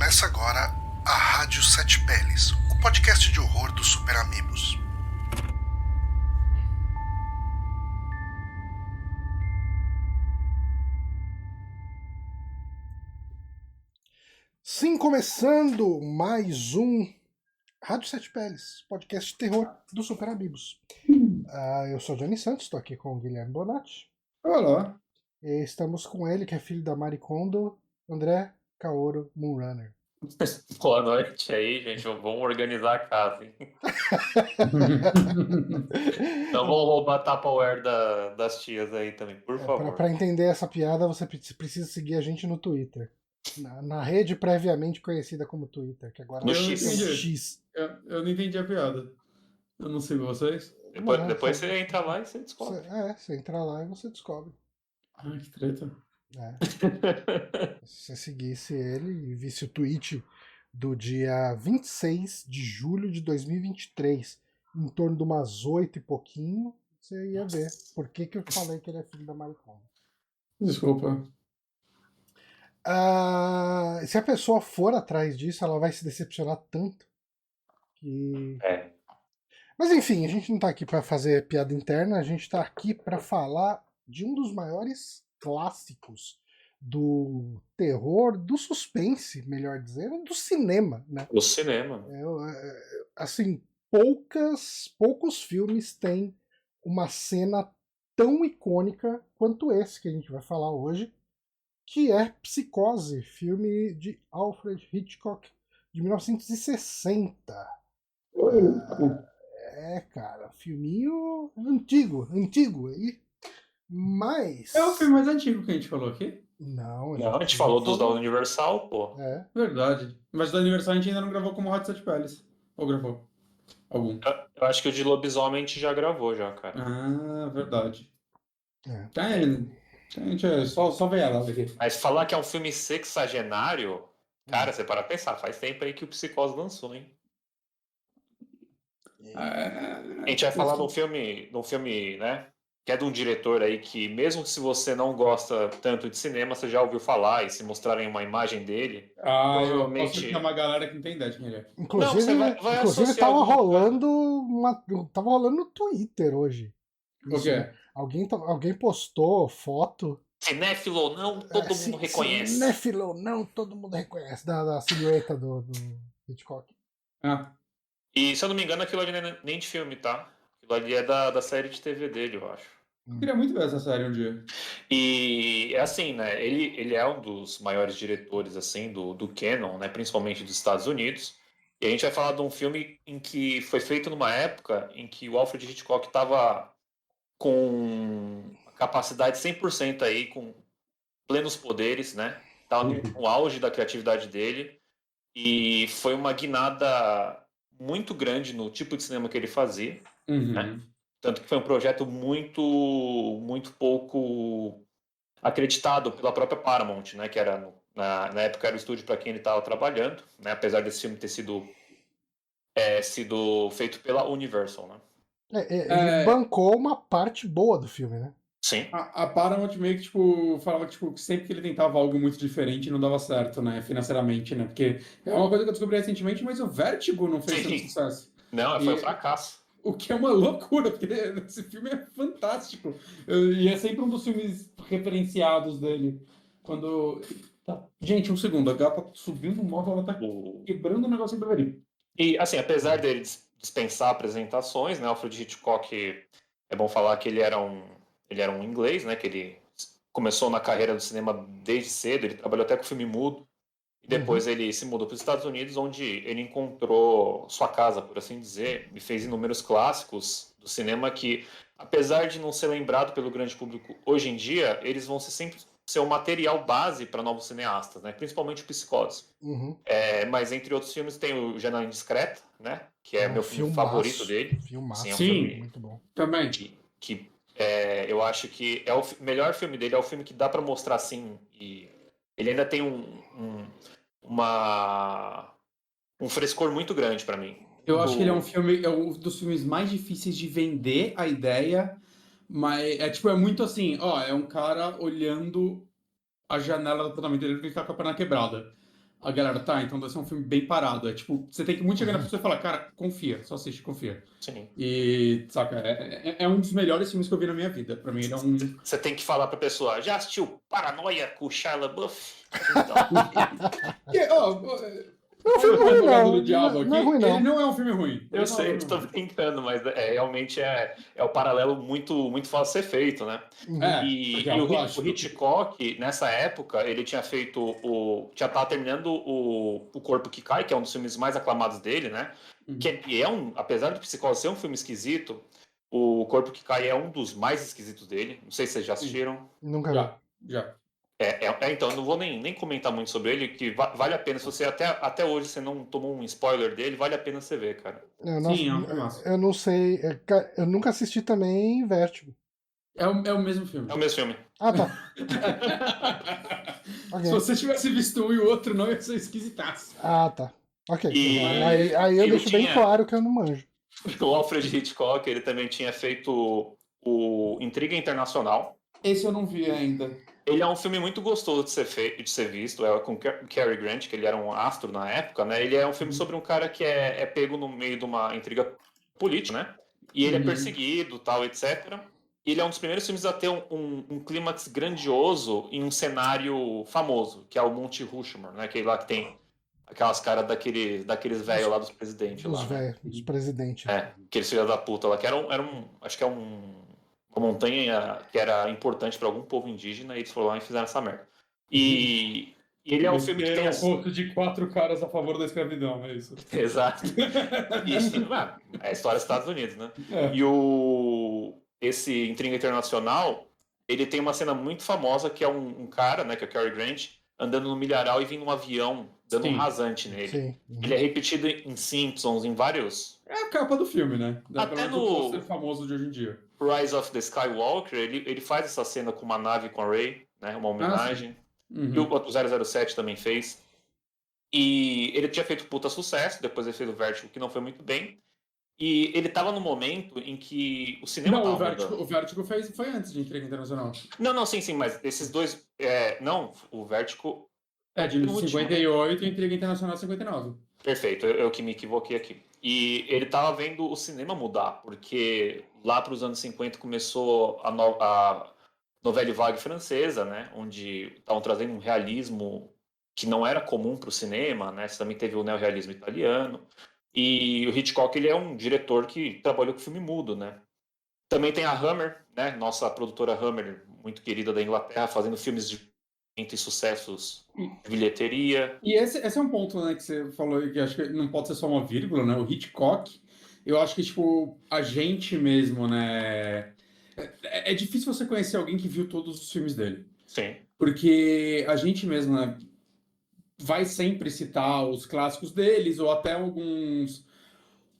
Começa agora a Rádio Sete Peles, o podcast de horror dos Super Amigos. Sim, começando mais um Rádio Sete Peles, podcast de terror dos Super Amigos. Eu sou o Johnny Santos, estou aqui com o Guilherme Bonatti. Olá. E estamos com ele, que é filho da Mari Kondo, André Kaoru Moonrunner. Boa noite aí, gente. Vamos organizar a casa, hein? Não vão roubar Tupperware das tias aí também, por favor. Para entender essa piada, você precisa seguir a gente no Twitter. Na rede previamente conhecida como Twitter, que agora No é X. o X. Eu não entendi a piada. Eu não sei vocês. Depois você entra lá e você descobre. Você entra lá e você descobre. Ai, que treta. Se você seguisse ele e visse o tweet do dia 26 de julho de 2023, em torno de umas 8 e pouquinho, você ia ver por que eu falei que ele é filho da Maricona. Desculpa. Se a pessoa for atrás disso, ela vai se decepcionar tanto que... Mas enfim, a gente não tá aqui para fazer piada interna, a gente tá aqui para falar de um dos maiores clássicos do terror, do suspense, melhor dizendo, do cinema, né? Do cinema. Assim, poucos filmes têm uma cena tão icônica quanto esse que a gente vai falar hoje, que é Psicose, filme de Alfred Hitchcock, de 1960. Cara, filminho antigo aí. Mas... É o filme mais antigo que a gente falou aqui? Não, a gente falou dos da Universal, pô. Verdade. Mas da Universal a gente ainda não gravou como Hot Sete Peles. Ou gravou? Algum? Eu acho que o de Lobisomem a gente já gravou, cara. Ah, verdade. Gente, só ver ela aqui. Mas falar que é um filme sexagenário, cara, você para pensar, faz tempo aí que o Psicose lançou, hein? A gente vai falar num filme, né? Que é de um diretor aí que, mesmo se você não gosta tanto de cinema, você já ouviu falar, e se mostrarem uma imagem dele, eu posso chamar uma galera que não tem ideia de quem ele é. Inclusive tava rolando no Twitter hoje. O quê? Alguém postou foto. Cinéfilo ou não, todo mundo reconhece. Cinéfilo ou não, todo mundo reconhece. Da silhueta do Hitchcock. E, se eu não me engano, aquilo ali não é nem de filme, tá? Aquilo ali é da série de TV dele, eu acho. Eu queria muito ver essa série um dia. E é assim, né? Ele é um dos maiores diretores, assim, do canon, né? Principalmente dos Estados Unidos. E a gente vai falar de um filme em que foi feito numa época em que o Alfred Hitchcock estava com capacidade 100% aí, com plenos poderes, né? Estava no auge da criatividade dele. E foi uma guinada muito grande no tipo de cinema que ele fazia, né? Tanto que foi um projeto muito, muito pouco acreditado pela própria Paramount, né? Que era na época era o estúdio para quem ele estava trabalhando, né? Apesar desse filme ter sido feito pela Universal, né? Ele bancou uma parte boa do filme, né? Sim. A Paramount meio que, falava que, que sempre que ele tentava algo muito diferente não dava certo, né, financeiramente, né, porque é uma coisa que eu descobri recentemente, mas o Vertigo não fez tanto sucesso. Não, foi um fracasso. O que é uma loucura, porque esse filme é fantástico. E é sempre um dos filmes referenciados dele. Quando... Gente, um segundo, a gata subindo no móvel, ela tá quebrando o negócio do Vertigo. E, assim, apesar dele dispensar apresentações, né, Alfred Hitchcock, é bom falar que ele era um inglês, né, que ele começou na carreira do cinema desde cedo, ele trabalhou até com filme mudo, e depois ele se mudou para os Estados Unidos, onde ele encontrou sua casa, por assim dizer, e fez inúmeros clássicos do cinema que, apesar de não ser lembrado pelo grande público hoje em dia, eles vão sempre ser um material base para novos cineastas, né, principalmente o Psicose. Mas entre outros filmes tem o Janela Indiscreta, né, que é meu filme favorito dele. Filmaço, é um filme muito bom. Também. Que eu acho que é o melhor filme dele, é o filme que dá pra mostrar assim, e ele ainda tem um frescor muito grande pra mim. Eu acho que ele é um dos filmes mais difíceis de vender a ideia, mas é muito assim, é um cara olhando a janela do apartamento dele que ele tá com a perna quebrada. a galera, tá, então deve ser um filme bem parado. É tipo, você tem que muito chegar na pessoa e falar, cara, confia, só assiste, confia. Sim. E, saca, é um dos melhores filmes que eu vi na minha vida. Pra mim, ele é um... Você tem que falar pra pessoa, já assistiu Paranoia com o Shia LaBeouf? Não é um filme ruim, não. Diabo aqui, Não é ruim, não. Ele não é um filme ruim. Eu sei, eu tô brincando, mas realmente é o paralelo muito, muito fácil de ser feito, né? E o Hitchcock, nessa época, ele tinha feito já tava terminando o Corpo que Cai, que é um dos filmes mais aclamados dele, né? Que apesar de Psicose ser um filme esquisito, o Corpo que Cai é um dos mais esquisitos dele. Não sei se vocês já assistiram. Nunca vi. Já. Então, eu não vou nem comentar muito sobre ele, que vale a pena, se você até hoje você não tomou um spoiler dele, vale a pena você ver, cara. Eu não sei, eu nunca assisti também Vértigo. É o mesmo filme. É o mesmo filme. Ah, tá. Okay. Se você tivesse visto um e o outro, não ia ser esquisitaço. Ah, tá. Ok. Aí eu deixo bem claro que eu não manjo. O Alfred Hitchcock, ele também tinha feito o Intriga Internacional. Esse eu não vi ainda. Ele é um filme muito gostoso de ser visto, com Cary Grant, que ele era um astro na época, né? Ele é um filme sobre um cara que é pego no meio de uma intriga política, né? E ele é perseguido, tal, etc. E ele é um dos primeiros filmes a ter um clímax grandioso em um cenário famoso, que é o Monte Rushmore, né? Aquele lá que tem aquelas caras daqueles velhos lá dos presidentes. Os velhos, dos presidentes. Aqueles filhos da puta lá, que acho que é uma montanha que era importante para algum povo indígena, e eles foram lá e fizeram essa merda. E ele é um filme que tem... ponto de 4 caras a favor da escravidão, é isso? Exato. É a história dos Estados Unidos, né? E esse Intriga Internacional, ele tem uma cena muito famosa, que é um cara, né, que é o Cary Grant, andando no milharal e vindo um avião, dando um rasante nele. Sim. Ele é repetido em Simpsons, em vários... É a capa do filme, né? Até no ser famoso de hoje em dia. Rise of the Skywalker, ele faz essa cena com uma nave com a Rey, né? Uma homenagem. E o 007 também fez. E ele tinha feito puta sucesso, depois ele fez o Vertigo, que não foi muito bem. E ele tava no momento em que o cinema tava mudando. O Vertigo foi antes de Intriga Internacional. Não, sim, mas esses dois... não, o Vertigo... É, de 58 e Intriga Internacional 59. Perfeito, eu que me equivoquei aqui. E ele tava vendo o cinema mudar, porque lá para os anos 50 começou a Nouvelle Vague francesa, né, onde estavam trazendo um realismo que não era comum para o cinema, né, você também teve o neorrealismo italiano, e o Hitchcock, ele é um diretor que trabalhou com filme mudo, né. Também tem a Hammer, né, nossa produtora Hammer, muito querida da Inglaterra, fazendo filmes de sucessos de bilheteria. E esse é um ponto, né, que você falou, que acho que não pode ser só uma vírgula, né, o Hitchcock, eu acho que, tipo, a gente mesmo, né, é difícil você conhecer alguém que viu todos os filmes dele. Sim. Porque a gente mesmo, né, vai sempre citar os clássicos deles, ou até alguns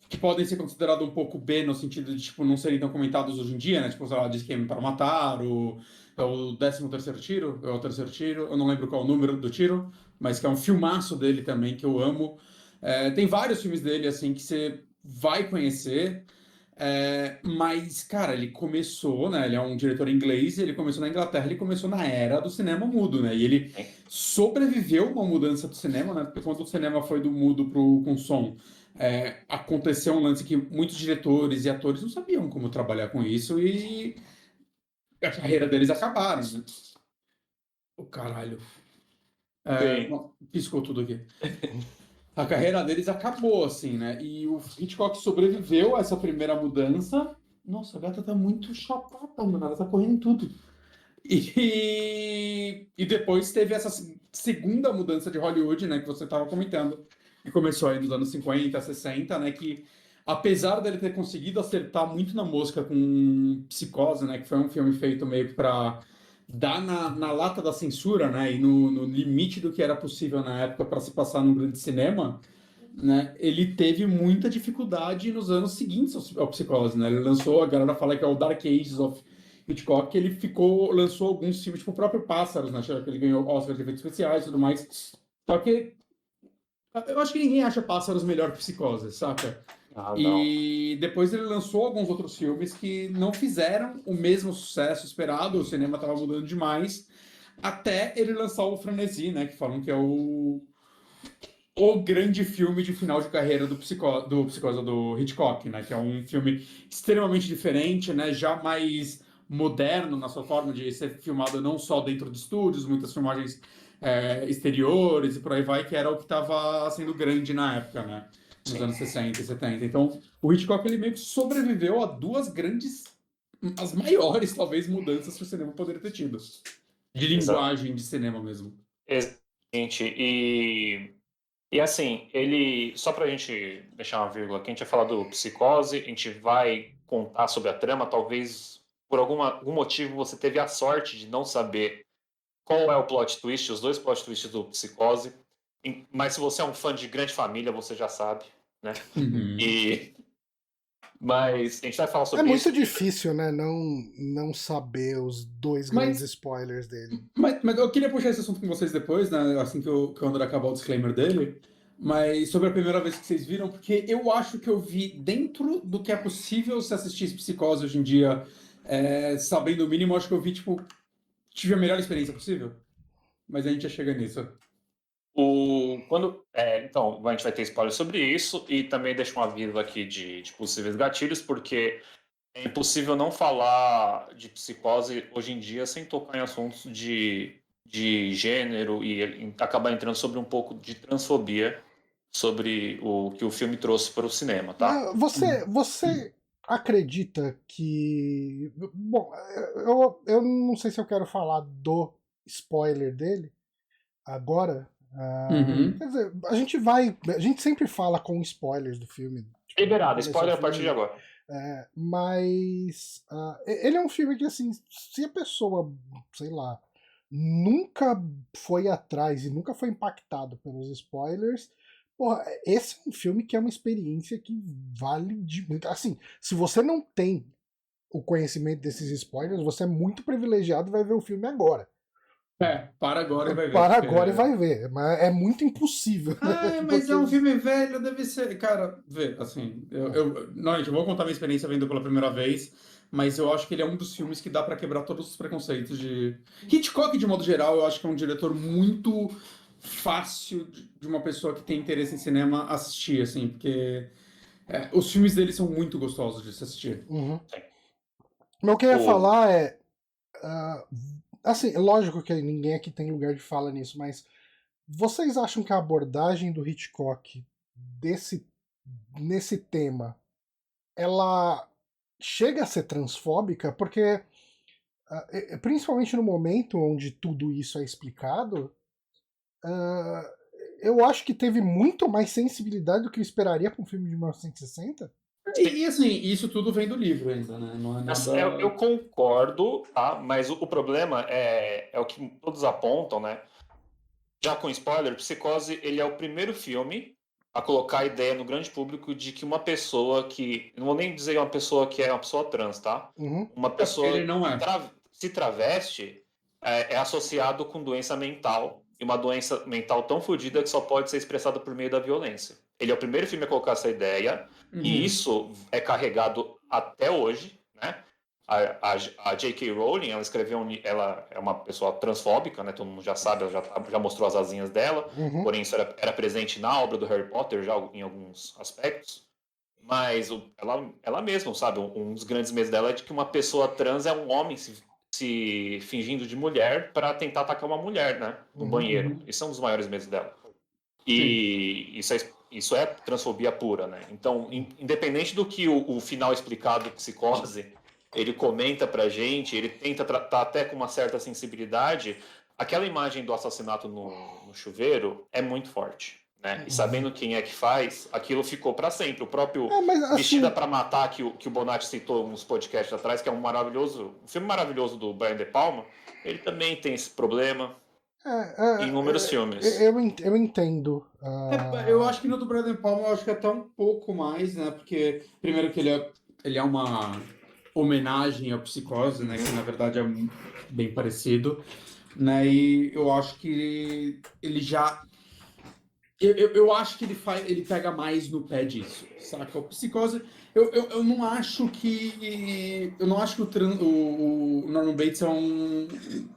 que podem ser considerados um pouco B, no sentido de, tipo, não serem tão comentados hoje em dia, né, tipo, sei lá, de Esquema para Matar, o 13º Tiro, é o Terceiro Tiro, eu não lembro qual é o número do tiro, mas que é um filmaço dele também, que eu amo. Tem vários filmes dele, assim, que você vai conhecer, mas, cara, ele começou, né, ele é um diretor inglês, ele começou na Inglaterra, ele começou na era do cinema mudo, né, e ele sobreviveu uma mudança do cinema, né, porque quando o cinema foi do mudo com som, aconteceu um lance que muitos diretores e atores não sabiam como trabalhar com isso, e a carreira deles acabaram, né? O caralho. Piscou tudo aqui. A carreira deles acabou, assim, né? E o Hitchcock sobreviveu a essa primeira mudança. Nossa, a gata tá muito chapada, mano. Ela tá correndo em tudo. E depois teve essa segunda mudança de Hollywood, né? Que você tava comentando. Que começou aí nos anos 50, 60, né? Que apesar dele ter conseguido acertar muito na mosca com Psicose, né, que foi um filme feito meio que para dar na lata da censura, né, e no limite do que era possível na época para se passar num grande cinema, né, ele teve muita dificuldade nos anos seguintes ao Psicose, né, ele lançou, a galera fala que é o Dark Ages of Hitchcock, que ele lançou alguns filmes, tipo o próprio Pássaros, né, que ele ganhou Oscar de efeitos especiais e tudo mais, só que eu acho que ninguém acha Pássaros melhor que Psicose, saca? E depois ele lançou alguns outros filmes que não fizeram o mesmo sucesso esperado, o cinema estava mudando demais, até ele lançar o Frenesi, né, que falam que é o o grande filme de final de carreira do Psicose do Hitchcock, né? Que é um filme extremamente diferente, né? Já mais moderno na sua forma de ser filmado não só dentro de estúdios, muitas filmagens exteriores e por aí vai, que era o que estava sendo grande na época, né? Nos anos 60 e 70. Então, o Hitchcock, ele meio que sobreviveu a duas grandes, as maiores, talvez, mudanças que o cinema poderia ter tido. De linguagem de cinema mesmo. Exatamente. E assim, ele. Só pra gente deixar uma vírgula aqui, a gente vai falar do Psicose, a gente vai contar sobre a trama, talvez por algum motivo você teve a sorte de não saber qual é o plot twist, os dois plot twists do Psicose. Mas se você é um fã de Grande Família, você já sabe, né? Uhum. Mas a gente vai falar sobre isso. isso. É muito difícil, né? Não saber os dois grandes spoilers dele. Mas eu queria puxar esse assunto com vocês depois, né? Assim que o André acabar o disclaimer dele. Mas sobre a primeira vez que vocês viram, porque eu acho que eu vi dentro do que é possível se assistir Psicose hoje em dia, sabendo o mínimo, acho que eu vi, tipo, tive a melhor experiência possível. Mas a gente já chega nisso. Então, a gente vai ter spoiler sobre isso e também deixo um aviso aqui de possíveis gatilhos, porque é impossível não falar de Psicose hoje em dia sem tocar em assuntos de gênero e acabar entrando sobre um pouco de transfobia sobre o que o filme trouxe para o cinema, tá? Você acredita que... Bom, eu não sei se eu quero falar do spoiler dele agora. Quer dizer, a gente sempre fala com spoilers do filme. Tipo, liberado, spoiler a partir de agora. Mas ele é um filme que, assim, se a pessoa, sei lá, nunca foi atrás e nunca foi impactado pelos spoilers, porra, esse é um filme que é uma experiência que vale de muito. Assim, se você não tem o conhecimento desses spoilers, você é muito privilegiado e vai ver o filme agora. Para agora e vai ver. Para agora e vai ver. Mas é muito impossível. Mas é um filme velho, deve ser. Cara, vê, assim. Não, gente, eu vou contar minha experiência vendo pela primeira vez, mas eu acho que ele é um dos filmes que dá pra quebrar todos os preconceitos de. Hitchcock, de modo geral, eu acho que é um diretor muito fácil de uma pessoa que tem interesse em cinema assistir, assim, porque os filmes dele são muito gostosos de se assistir. Uhum. Mas o que eu ia falar é. Assim, lógico que ninguém aqui tem lugar de fala nisso, mas vocês acham que a abordagem do Hitchcock nesse tema ela chega a ser transfóbica? Porque, principalmente no momento onde tudo isso é explicado, eu acho que teve muito mais sensibilidade do que eu esperaria para um filme de 1960. E assim, isso tudo vem do livro ainda, né? Não é nada... Eu concordo, tá? Mas o problema é o que todos apontam, né? Já com spoiler, Psicose, ele é o primeiro filme a colocar a ideia no grande público de que uma pessoa que... Não vou nem dizer uma pessoa que é uma pessoa trans, tá? Uhum. Uma pessoa Ele não que se traveste é associado com doença mental. E uma doença mental tão fodida que só pode ser expressada por meio da violência. Ele é o primeiro filme a colocar essa ideia, e isso é carregado até hoje, né? A J.K. Rowling, ela escreveu, ela é uma pessoa transfóbica, né? Todo mundo já sabe, ela já mostrou as asinhas dela, porém isso era presente na obra do Harry Potter já em alguns aspectos. Mas ela mesma, sabe, um dos grandes medos dela é de que uma pessoa trans é um homem se fingindo de mulher para tentar atacar uma mulher, né, no banheiro. Isso é um dos maiores medos dela. E isso é transfobia pura, né? Então, independente do que o final explicado do Psicose, ele comenta pra gente, ele tenta tratar até com uma certa sensibilidade, aquela imagem do assassinato no chuveiro é muito forte, né? E sabendo quem é que faz, aquilo ficou para sempre. O próprio assim... Vestida para Matar, que o Bonatti citou uns podcasts atrás, que é um filme maravilhoso do Brian De Palma, ele também tem esse problema. Em inúmeros filmes. Eu entendo. Eu acho que no do Brian De Palma eu acho que até um pouco mais, né? Porque, primeiro que ele é uma homenagem à Psicose, né? Que na verdade é bem parecido, né? E eu acho que ele já... Eu acho que ele pega mais no pé disso, saca? O Psicose... Eu não acho que... Eu não acho que o Norman Bates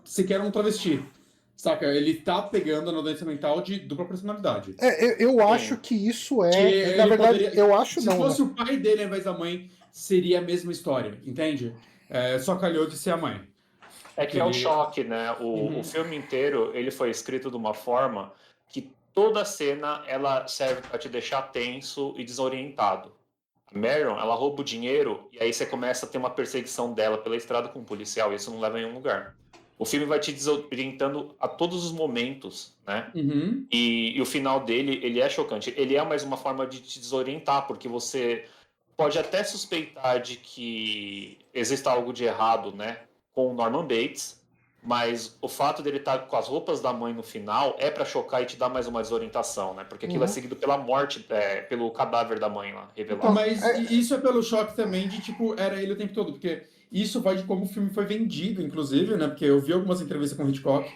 sequer um travesti, Saca? Ele tá pegando na doença mental de dupla personalidade. Eu acho que isso é... Na verdade, eu acho não, Se fosse né? o pai dele ao invés da mãe, seria a mesma história, entende? Só calhou de ser a mãe. É que é o choque, né? O filme inteiro, ele foi escrito de uma forma que toda cena, ela serve para te deixar tenso e desorientado. A Marion, ela rouba o dinheiro e aí você começa a ter uma perseguição dela pela estrada com um policial e isso não leva a nenhum lugar. O filme vai te desorientando a todos os momentos, né? E o final dele, ele é chocante. Ele é mais uma forma de te desorientar, porque você pode até suspeitar de que exista algo de errado, né, com o Norman Bates, mas o fato dele estar com as roupas da mãe no final é para chocar e te dar mais uma desorientação, né? Porque aquilo é seguido pela morte, pelo cadáver da mãe lá, revelado. Então, mas isso é pelo choque também de, tipo, era ele o tempo todo, porque isso vai de como o filme foi vendido, inclusive, né? Porque eu vi algumas entrevistas com o Hitchcock,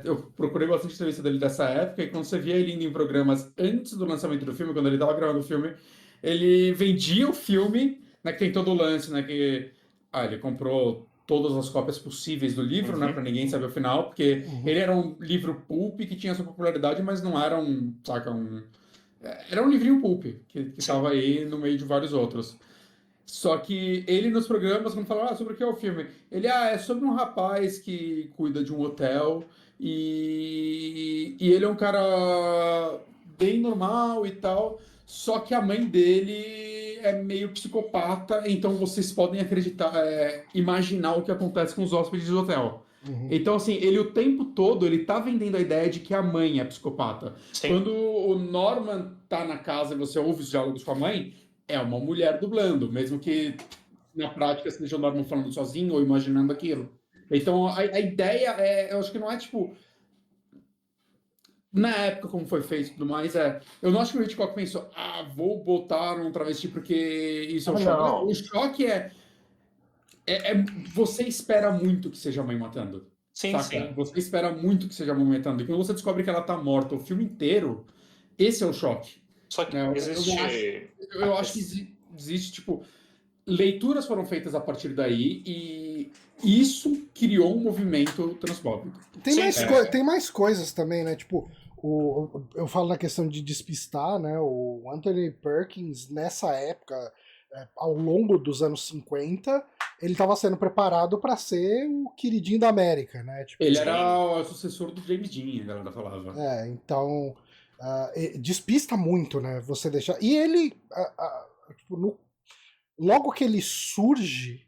eu procurei bastante entrevista dele dessa época, e quando você via ele indo em programas antes do lançamento do filme, quando ele estava gravando o filme, ele vendia o filme, né? Que tem todo o lance, né? Que ele comprou todas as cópias possíveis do livro, né? Para ninguém saber o final, porque ele era um livro pulp que tinha sua popularidade, mas não era era um livrinho pulp, que estava aí no meio de vários outros. Só que ele nos programas, quando falava sobre o que é o filme, ele é sobre um rapaz que cuida de um hotel e ele é um cara bem normal e tal, só que a mãe dele é meio psicopata, então vocês podem acreditar, imaginar o que acontece com os hóspedes do hotel. Então, assim, ele o tempo todo, ele tá vendendo a ideia de que a mãe é psicopata. Sim. Quando o Norman tá na casa e você ouve os diálogos com a mãe, é uma mulher dublando, mesmo que na prática seja o Norman falando sozinho ou imaginando aquilo. Então, a ideia eu acho que não é tipo... Na época, como foi feito e tudo mais, eu não acho que o Hitchcock pensou, vou botar um travesti porque isso é um choque. Não, o choque você espera muito que seja a mãe matando. Sim, saca? sim. Você espera muito que seja a mãe matando. E quando você descobre que ela tá morta o filme inteiro, esse é o choque. Só que existe... Eu acho que existe, tipo, leituras foram feitas a partir daí e isso criou um movimento transfóbico. Tem mais coisas também, né? Tipo, eu falo na questão de despistar, né? O Anthony Perkins, nessa época, ao longo dos anos 50, ele estava sendo preparado para ser o queridinho da América, né? Tipo, ele era o sucessor do James Dean, a galera falava. Então, despista muito, né? Você deixar... E ele, tipo, logo que ele surge,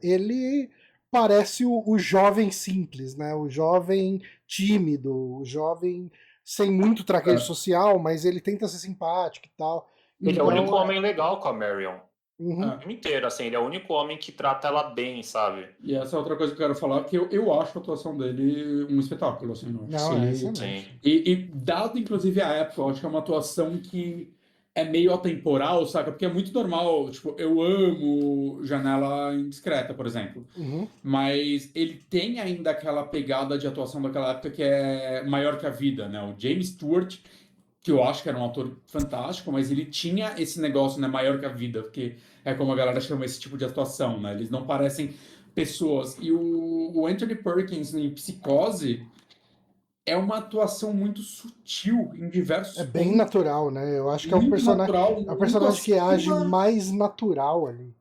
ele parece o jovem simples, né? O jovem tímido, o jovem sem muito traquejo social, mas ele tenta ser simpático e tal. Ele é o único homem legal com a Marion. O filme inteiro, assim, ele é o único homem que trata ela bem, sabe? E essa é outra coisa que eu quero falar, que eu acho a atuação dele um espetáculo, assim. Sim. E dado, inclusive, a época, eu acho que é uma atuação que é meio atemporal, saca? Porque é muito normal, tipo, eu amo Janela Indiscreta, por exemplo. Mas ele tem ainda aquela pegada de atuação daquela época que é maior que a vida, né? O James Stewart, que eu acho que era um ator fantástico, mas ele tinha esse negócio, né, maior que a vida, porque é como a galera chama esse tipo de atuação, né? Eles não parecem pessoas. E o Anthony Perkins em Psicose é uma atuação muito sutil em diversos pontos. Bem natural, né? Eu acho que é um personagem que age mais natural ali.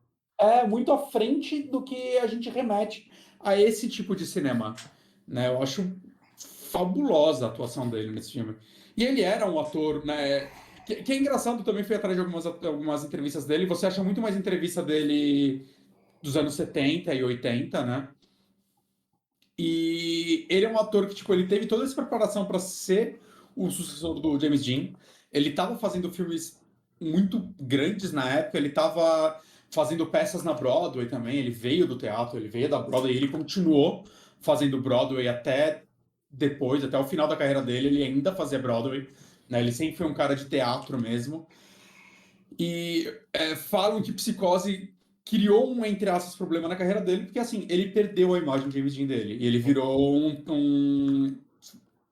Muito à frente do que a gente remete a esse tipo de cinema, né? Eu acho fabulosa a atuação dele nesse filme. E ele era um ator, né? Que é engraçado, também fui atrás de algumas entrevistas dele. Você acha muito mais entrevista dele dos anos 70 e 80, né? E ele é um ator que, tipo, ele teve toda essa preparação para ser o sucessor do James Dean. Ele estava fazendo filmes muito grandes na época. Ele estava fazendo peças na Broadway também. Ele veio do teatro, ele veio da Broadway. E ele continuou fazendo Broadway até depois, até o final da carreira dele. Ele ainda fazia Broadway, né? Ele sempre foi um cara de teatro mesmo. E falam que Psicose criou um, entre aspas, problema na carreira dele, porque, assim, ele perdeu a imagem do James Dean dele. E ele virou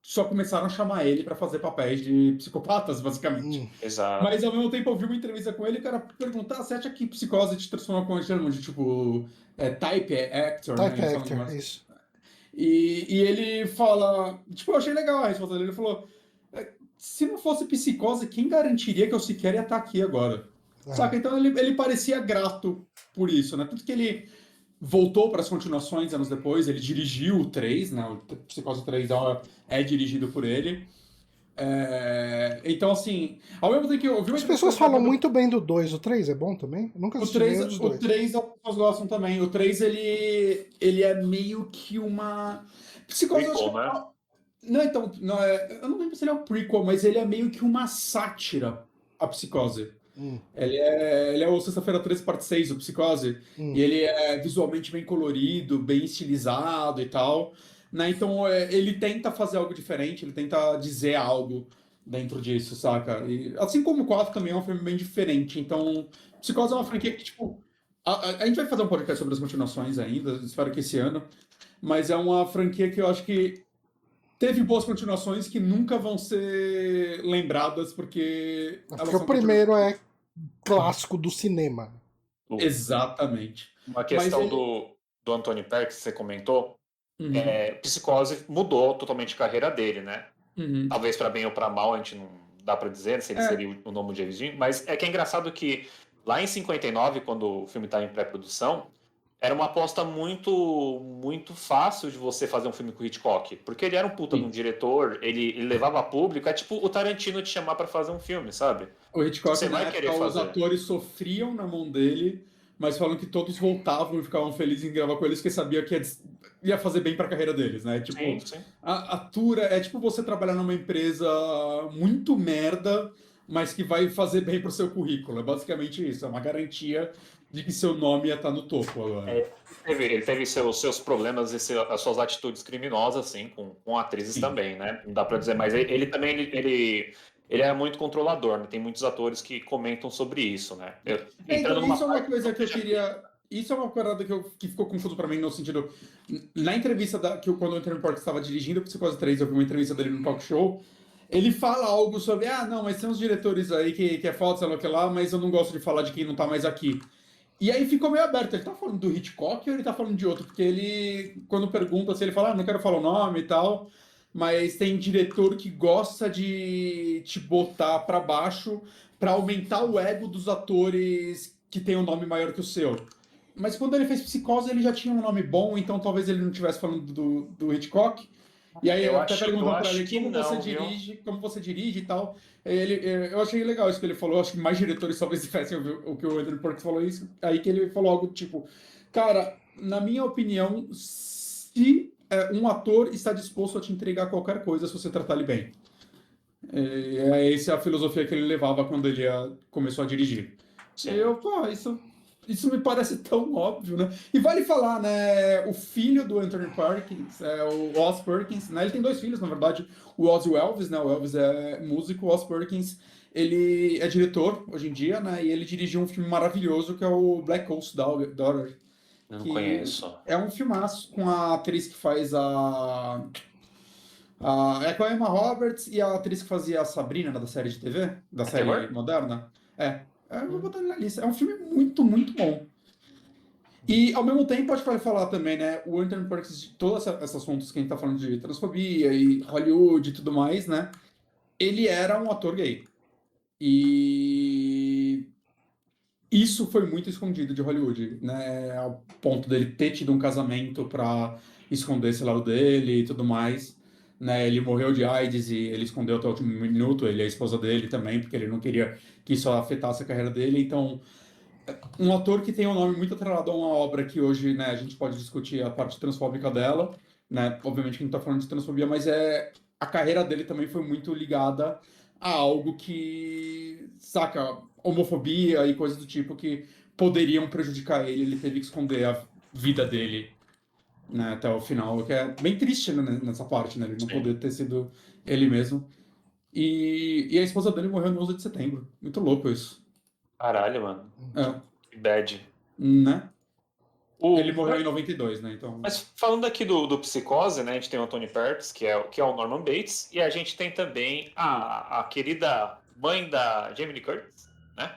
só começaram a chamar ele para fazer papéis de psicopatas, basicamente. Exato. Mas, ao mesmo tempo, eu vi uma entrevista com ele e o cara perguntar, você acha que Psicose te transforma com a de tipo, type actor? Type né? actor, isso. E ele fala... Tipo, eu achei legal a resposta dele. Ele falou... Se não fosse Psicose, quem garantiria que eu sequer ia estar aqui agora? Saca? Então ele parecia grato por isso, né? Tanto que ele voltou para as continuações anos depois, ele dirigiu o 3, né? O Psicose 3 é dirigido por ele. Então, assim, ao mesmo tempo que eu vi uma As pessoas falam muito bem do 2, o 3 é bom também? Eu nunca assisti nenhum dos dois. O 3 as pessoas gostam também. O 3 ele é meio que uma. Psicose, Prequel, né? Não, então, não, eu não lembro se ele é um prequel, mas ele é meio que uma sátira a Psicose. Ele é o Sexta-feira 13, parte 6, o Psicose. E ele é visualmente bem colorido, bem estilizado e tal. Né? Então, ele tenta fazer algo diferente, ele tenta dizer algo dentro disso, saca? E, assim como o 4 também é um filme bem diferente. Então, Psicose é uma franquia que, tipo... A gente vai fazer um podcast sobre as continuações ainda, espero que esse ano. Mas é uma franquia que eu acho que teve boas continuações que nunca vão ser lembradas porque... Porque o primeiro é clássico do cinema. Exatamente. Uma questão do Anthony Perkins que você comentou, Psicose mudou totalmente a carreira dele, né? Talvez para bem ou para mal, a gente não dá para dizer se ele seria o nome de James Dean, mas é que é engraçado que lá em 59, quando o filme está em pré-produção, era uma aposta muito fácil de você fazer um filme com o Hitchcock, porque ele era um puta de um diretor, ele levava público, é tipo o Tarantino te chamar para fazer um filme, sabe? O Hitchcock, você vai querer fazer. Os atores sofriam na mão dele, mas falam que todos voltavam e ficavam felizes em gravar com eles, porque sabia que ia fazer bem para a carreira deles, né? Tipo, sim. A Tura é tipo você trabalhar numa empresa muito merda, mas que vai fazer bem pro seu currículo. É basicamente isso, é uma garantia de que seu nome ia estar no topo agora. Ele teve seus problemas e as suas atitudes criminosas, assim, com atrizes também, né? Não dá pra dizer, mas ele também, ele é muito controlador, né? Tem muitos atores que comentam sobre isso, né? Então, isso é uma coisa que eu queria... Isso é uma parada que ficou confuso pra mim, no sentido... Na entrevista quando o Anthony Perkins estava dirigindo o Psicose 3, eu vi uma entrevista dele no talk show, ele fala algo sobre, não, mas tem uns diretores aí que é foda, sei lá o que lá, mas eu não gosto de falar de quem não tá mais aqui. E aí ficou meio aberto, ele tá falando do Hitchcock ou ele tá falando de outro? Porque ele, quando pergunta, assim, ele fala, não quero falar o nome e tal, mas tem diretor que gosta de te botar pra baixo pra aumentar o ego dos atores que tem um nome maior que o seu. Mas quando ele fez Psicose, ele já tinha um nome bom, então talvez ele não estivesse falando do Hitchcock. E aí eu até perguntando pra ele como você dirige e tal. Eu achei legal isso que ele falou. Acho que mais diretores talvez tivessem ouvido o que o Anthony Perkins falou isso. Aí que ele falou algo tipo, cara, na minha opinião, se um ator está disposto a te entregar qualquer coisa se você tratar ele bem. Essa é a filosofia que ele levava quando ele começou a dirigir. Sim. Isso me parece tão óbvio, né? E vale falar, né? O filho do Anthony Perkins, o Oz Perkins, né? Ele tem dois filhos, na verdade. O Oz e o Elvis, né? O Elvis é músico, o Oz Perkins, ele é diretor hoje em dia, né? E ele dirigiu um filme maravilhoso que é o Black Coast Daughter. Eu não conheço. É um filmaço com a atriz que faz é com a Emma Roberts e a atriz que fazia a Sabrina, né, da série de TV, da série moderna. Eu vou botar na lista. É um filme muito bom. E, ao mesmo tempo, pode falar também, né? O Anthony Perkins, de todos esses assuntos que a gente tá falando de transfobia e Hollywood e tudo mais, né? Ele era um ator gay. E isso foi muito escondido de Hollywood, né? Ao ponto dele ter tido um casamento pra esconder esse lado dele e tudo mais. Né? Ele morreu de AIDS e ele escondeu até o último minuto, ele e a esposa dele também, porque ele não queria que isso afetasse a carreira dele. Então, um ator que tem um nome muito atrelado a uma obra que hoje, né, a gente pode discutir a parte transfóbica dela, né? Obviamente que a gente tá falando de transfobia, mas a carreira dele também foi muito ligada a algo que, saca, homofobia e coisas do tipo que poderiam prejudicar ele. Ele teve que esconder a vida dele, né, até o final, que é bem triste, né, nessa parte, né, ele não poder ter sido ele mesmo. E a esposa dele morreu no 11 de setembro. Muito louco isso. Caralho, mano. Que bad. Né? Ele morreu em 92, né, então... Mas falando aqui do Psicose, né, a gente tem o Anthony Perkins, que é o Norman Bates, e a gente tem também a querida mãe da Jamie Lee Curtis, né?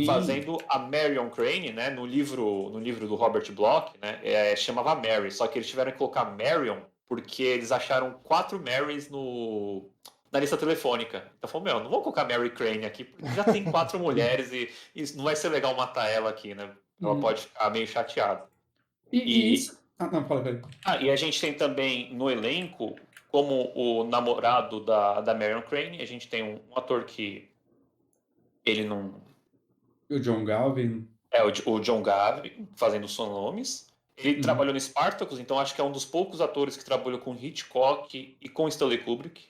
fazendo a Marion Crane, né? No livro do Robert Bloch, né? Chamava Mary, só que eles tiveram que colocar Marion porque eles acharam 4 Marys na lista telefônica. Então falou, não vou colocar Mary Crane aqui, porque já tem 4 mulheres e não vai ser legal matar ela aqui, né? Ela pode ficar meio chateada. Isso... não, fala. E a gente tem também no elenco, como o namorado da Marion Crane, a gente tem um ator que ele não... O John Gavin. O John Gavin, fazendo Sonomes. Ele trabalhou no Spartacus, então acho que é um dos poucos atores que trabalhou com Hitchcock e com Stanley Kubrick.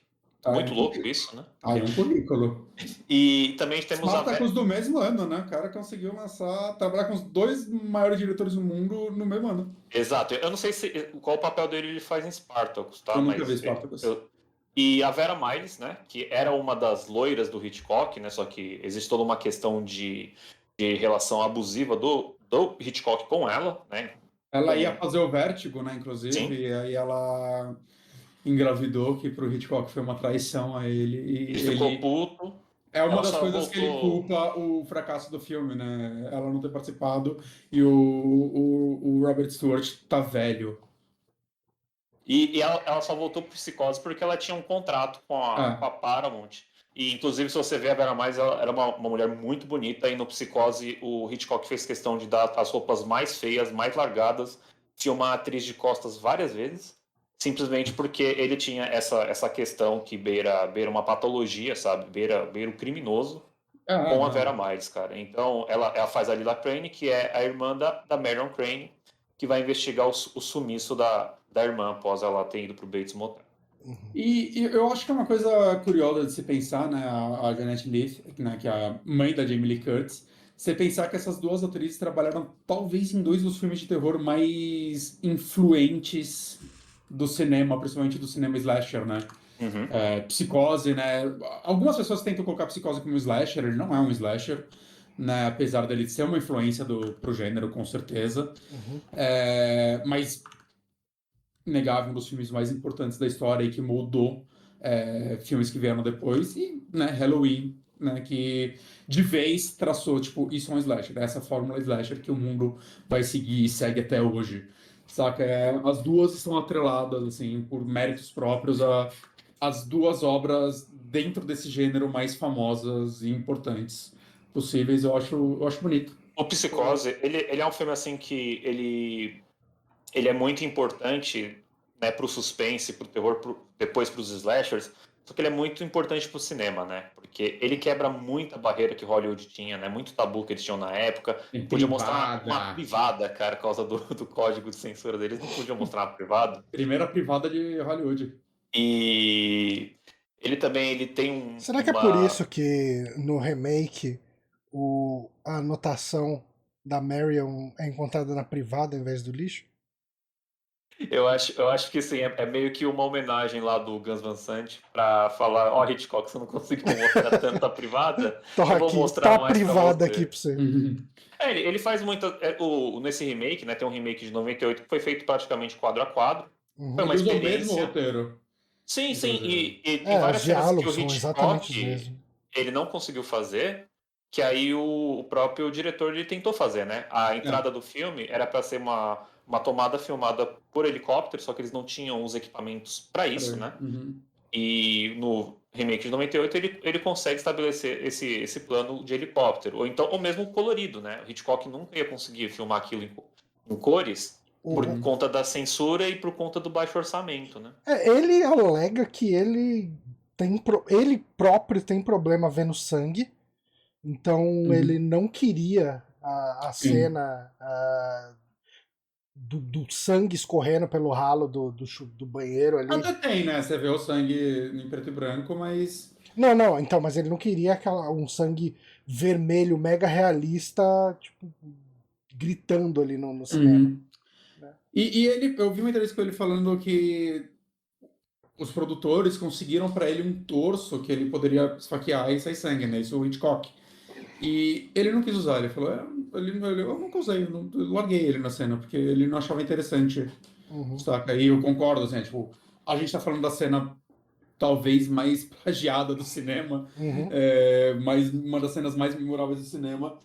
Muito louco isso, né? É um currículo. E também temos Spartacus do mesmo ano, né? O cara conseguiu trabalhar com os 2 maiores diretores do mundo no mesmo ano. Exato. Eu não sei qual o papel dele ele faz em Spartacus, tá? Eu nunca vi Spartacus. E a Vera Miles, né? Que era uma das loiras do Hitchcock, né? Só que existe toda uma questão de relação abusiva do Hitchcock com ela, né? Ela ia fazer o Vértigo, né? Inclusive, Sim. E aí ela engravidou, que pro Hitchcock foi uma traição a ele. E ele ficou puto. É uma das coisas que ele culpa o fracasso do filme, né? Ela não ter participado e o Robert Stewart tá velho. E ela só voltou pro Psicose porque ela tinha um contrato com a Paramount. E, inclusive, se você ver a Vera Miles, ela era uma mulher muito bonita. E no Psicose, o Hitchcock fez questão de dar as roupas mais feias, mais largadas, filmar a atriz de costas várias vezes, simplesmente porque ele tinha essa questão que beira uma patologia, sabe? Beira o criminoso com a Vera Miles, cara. Então, ela faz a Lila Crane, que é a irmã da Marion Crane, que vai investigar o sumiço da irmã após ela ter ido pro Bates Motel. E eu acho que é uma coisa curiosa de se pensar, né, a Janet Leigh, né, que é a mãe da Jamie Lee Curtis, você pensar que essas 2 atrizes trabalharam talvez em 2 dos filmes de terror mais influentes do cinema, principalmente do cinema slasher, né? Psicose, né? Algumas pessoas tentam colocar Psicose como slasher, ele não é um slasher, né? Apesar dele ser uma influência pro gênero, com certeza. Mas inegável, um dos filmes mais importantes da história e que moldou filmes que vieram depois, e né, Halloween, né, que de vez traçou, tipo, isso é um slasher, essa fórmula slasher que o mundo vai seguir e segue até hoje, saca? As 2 estão atreladas, assim, por méritos próprios, as 2 obras dentro desse gênero mais famosas e importantes possíveis, eu acho bonito. O Psicose, ele é um filme, assim, que ele é muito importante, né, pro suspense, pro terror, depois pros slashers, só que ele é muito importante pro cinema, né? Porque ele quebra muita barreira que Hollywood tinha, né? Muito tabu que eles tinham na época. Podia mostrar uma privada, cara, por causa do código de censura deles. Não podiam mostrar uma privada. Primeira privada de Hollywood. E ele tem um... Será que é por isso que no remake a anotação da Marion é encontrada na privada em vez do lixo? Eu acho que sim, é meio que uma homenagem lá do Gus Van Sant pra falar, Hitchcock, você não conseguiu mostrar tanta privada, eu vou mostrar mais privada aqui pra você. Ele faz muita... nesse remake, né, tem um remake de 98 que foi feito praticamente quadro a quadro. Foi uma experiência... Ele usa o mesmo roteiro. Sim, e várias cenas que o Hitchcock ele não conseguiu fazer, que aí o próprio diretor ele tentou fazer, né? A entrada do filme era para ser uma tomada filmada por helicóptero, só que eles não tinham os equipamentos para isso, né? E no remake de 98 ele consegue estabelecer esse plano de helicóptero, ou mesmo colorido, né? O Hitchcock nunca ia conseguir filmar aquilo em cores por conta da censura e por conta do baixo orçamento, né? Ele alega que ele próprio tem problema vendo sangue, então ele não queria a cena do sangue escorrendo pelo ralo do banheiro ali. Até tem, né? Você vê o sangue em preto e branco, mas... Não, então, mas ele não queria um sangue vermelho mega realista, tipo, gritando ali no cinema. E eu vi uma entrevista com ele falando que os produtores conseguiram para ele um torso que ele poderia esfaquear e sair sangue, né? Isso é o Hitchcock. E ele não quis usar, ele falou, eu nunca usei, eu larguei ele na cena, porque ele não achava interessante, saca? E eu concordo, assim, tipo, a gente tá falando da cena talvez mais plagiada do cinema, uma das cenas mais memoráveis do cinema,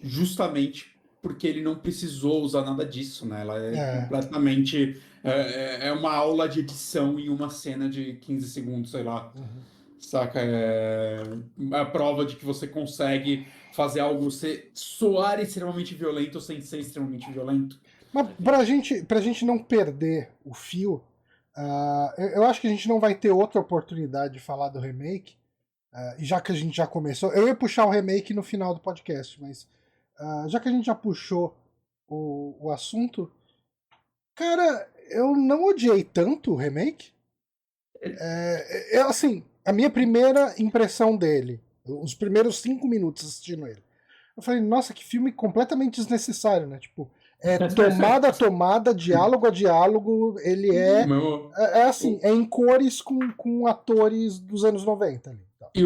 justamente porque ele não precisou usar nada disso, né? Ela é completamente... É uma aula de edição em uma cena de 15 segundos, sei lá. Saca? É a prova de que você consegue fazer algo soar extremamente violento sem ser extremamente violento. Mas pra gente não perder o fio, eu acho que a gente não vai ter outra oportunidade de falar do remake, e já que a gente já começou, eu ia puxar o remake no final do podcast, mas já que a gente já puxou o assunto, cara, eu não odiei tanto o remake. Assim, a minha primeira impressão dele, os primeiros 5 minutos assistindo ele, eu falei, nossa, que filme completamente desnecessário, né? Tipo, tomada a tomada, diálogo a diálogo, ele assim, é em cores com atores dos anos 90 ali. E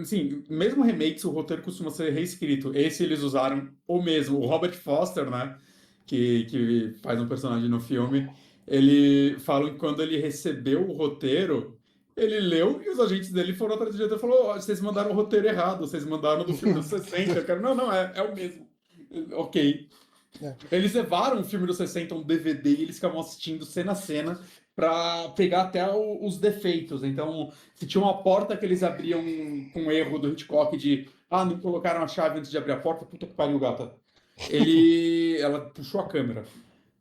assim, mesmo remakes, o roteiro costuma ser reescrito. Esse eles usaram o mesmo. O Robert Foster, né? Que faz um personagem no filme. Ele fala que quando ele recebeu o roteiro, ele leu e os agentes dele foram atrás do diretor e falou: vocês mandaram o roteiro errado, vocês mandaram do filme dos 60. Eu quero, não, é o mesmo. Ok. Eles levaram o filme dos 60, um DVD, e eles ficavam assistindo cena a cena para pegar até os defeitos. Então, se tinha uma porta que eles abriam com um erro do Hitchcock de não colocaram a chave antes de abrir a porta, puta que pariu, gata. Ela puxou a câmera.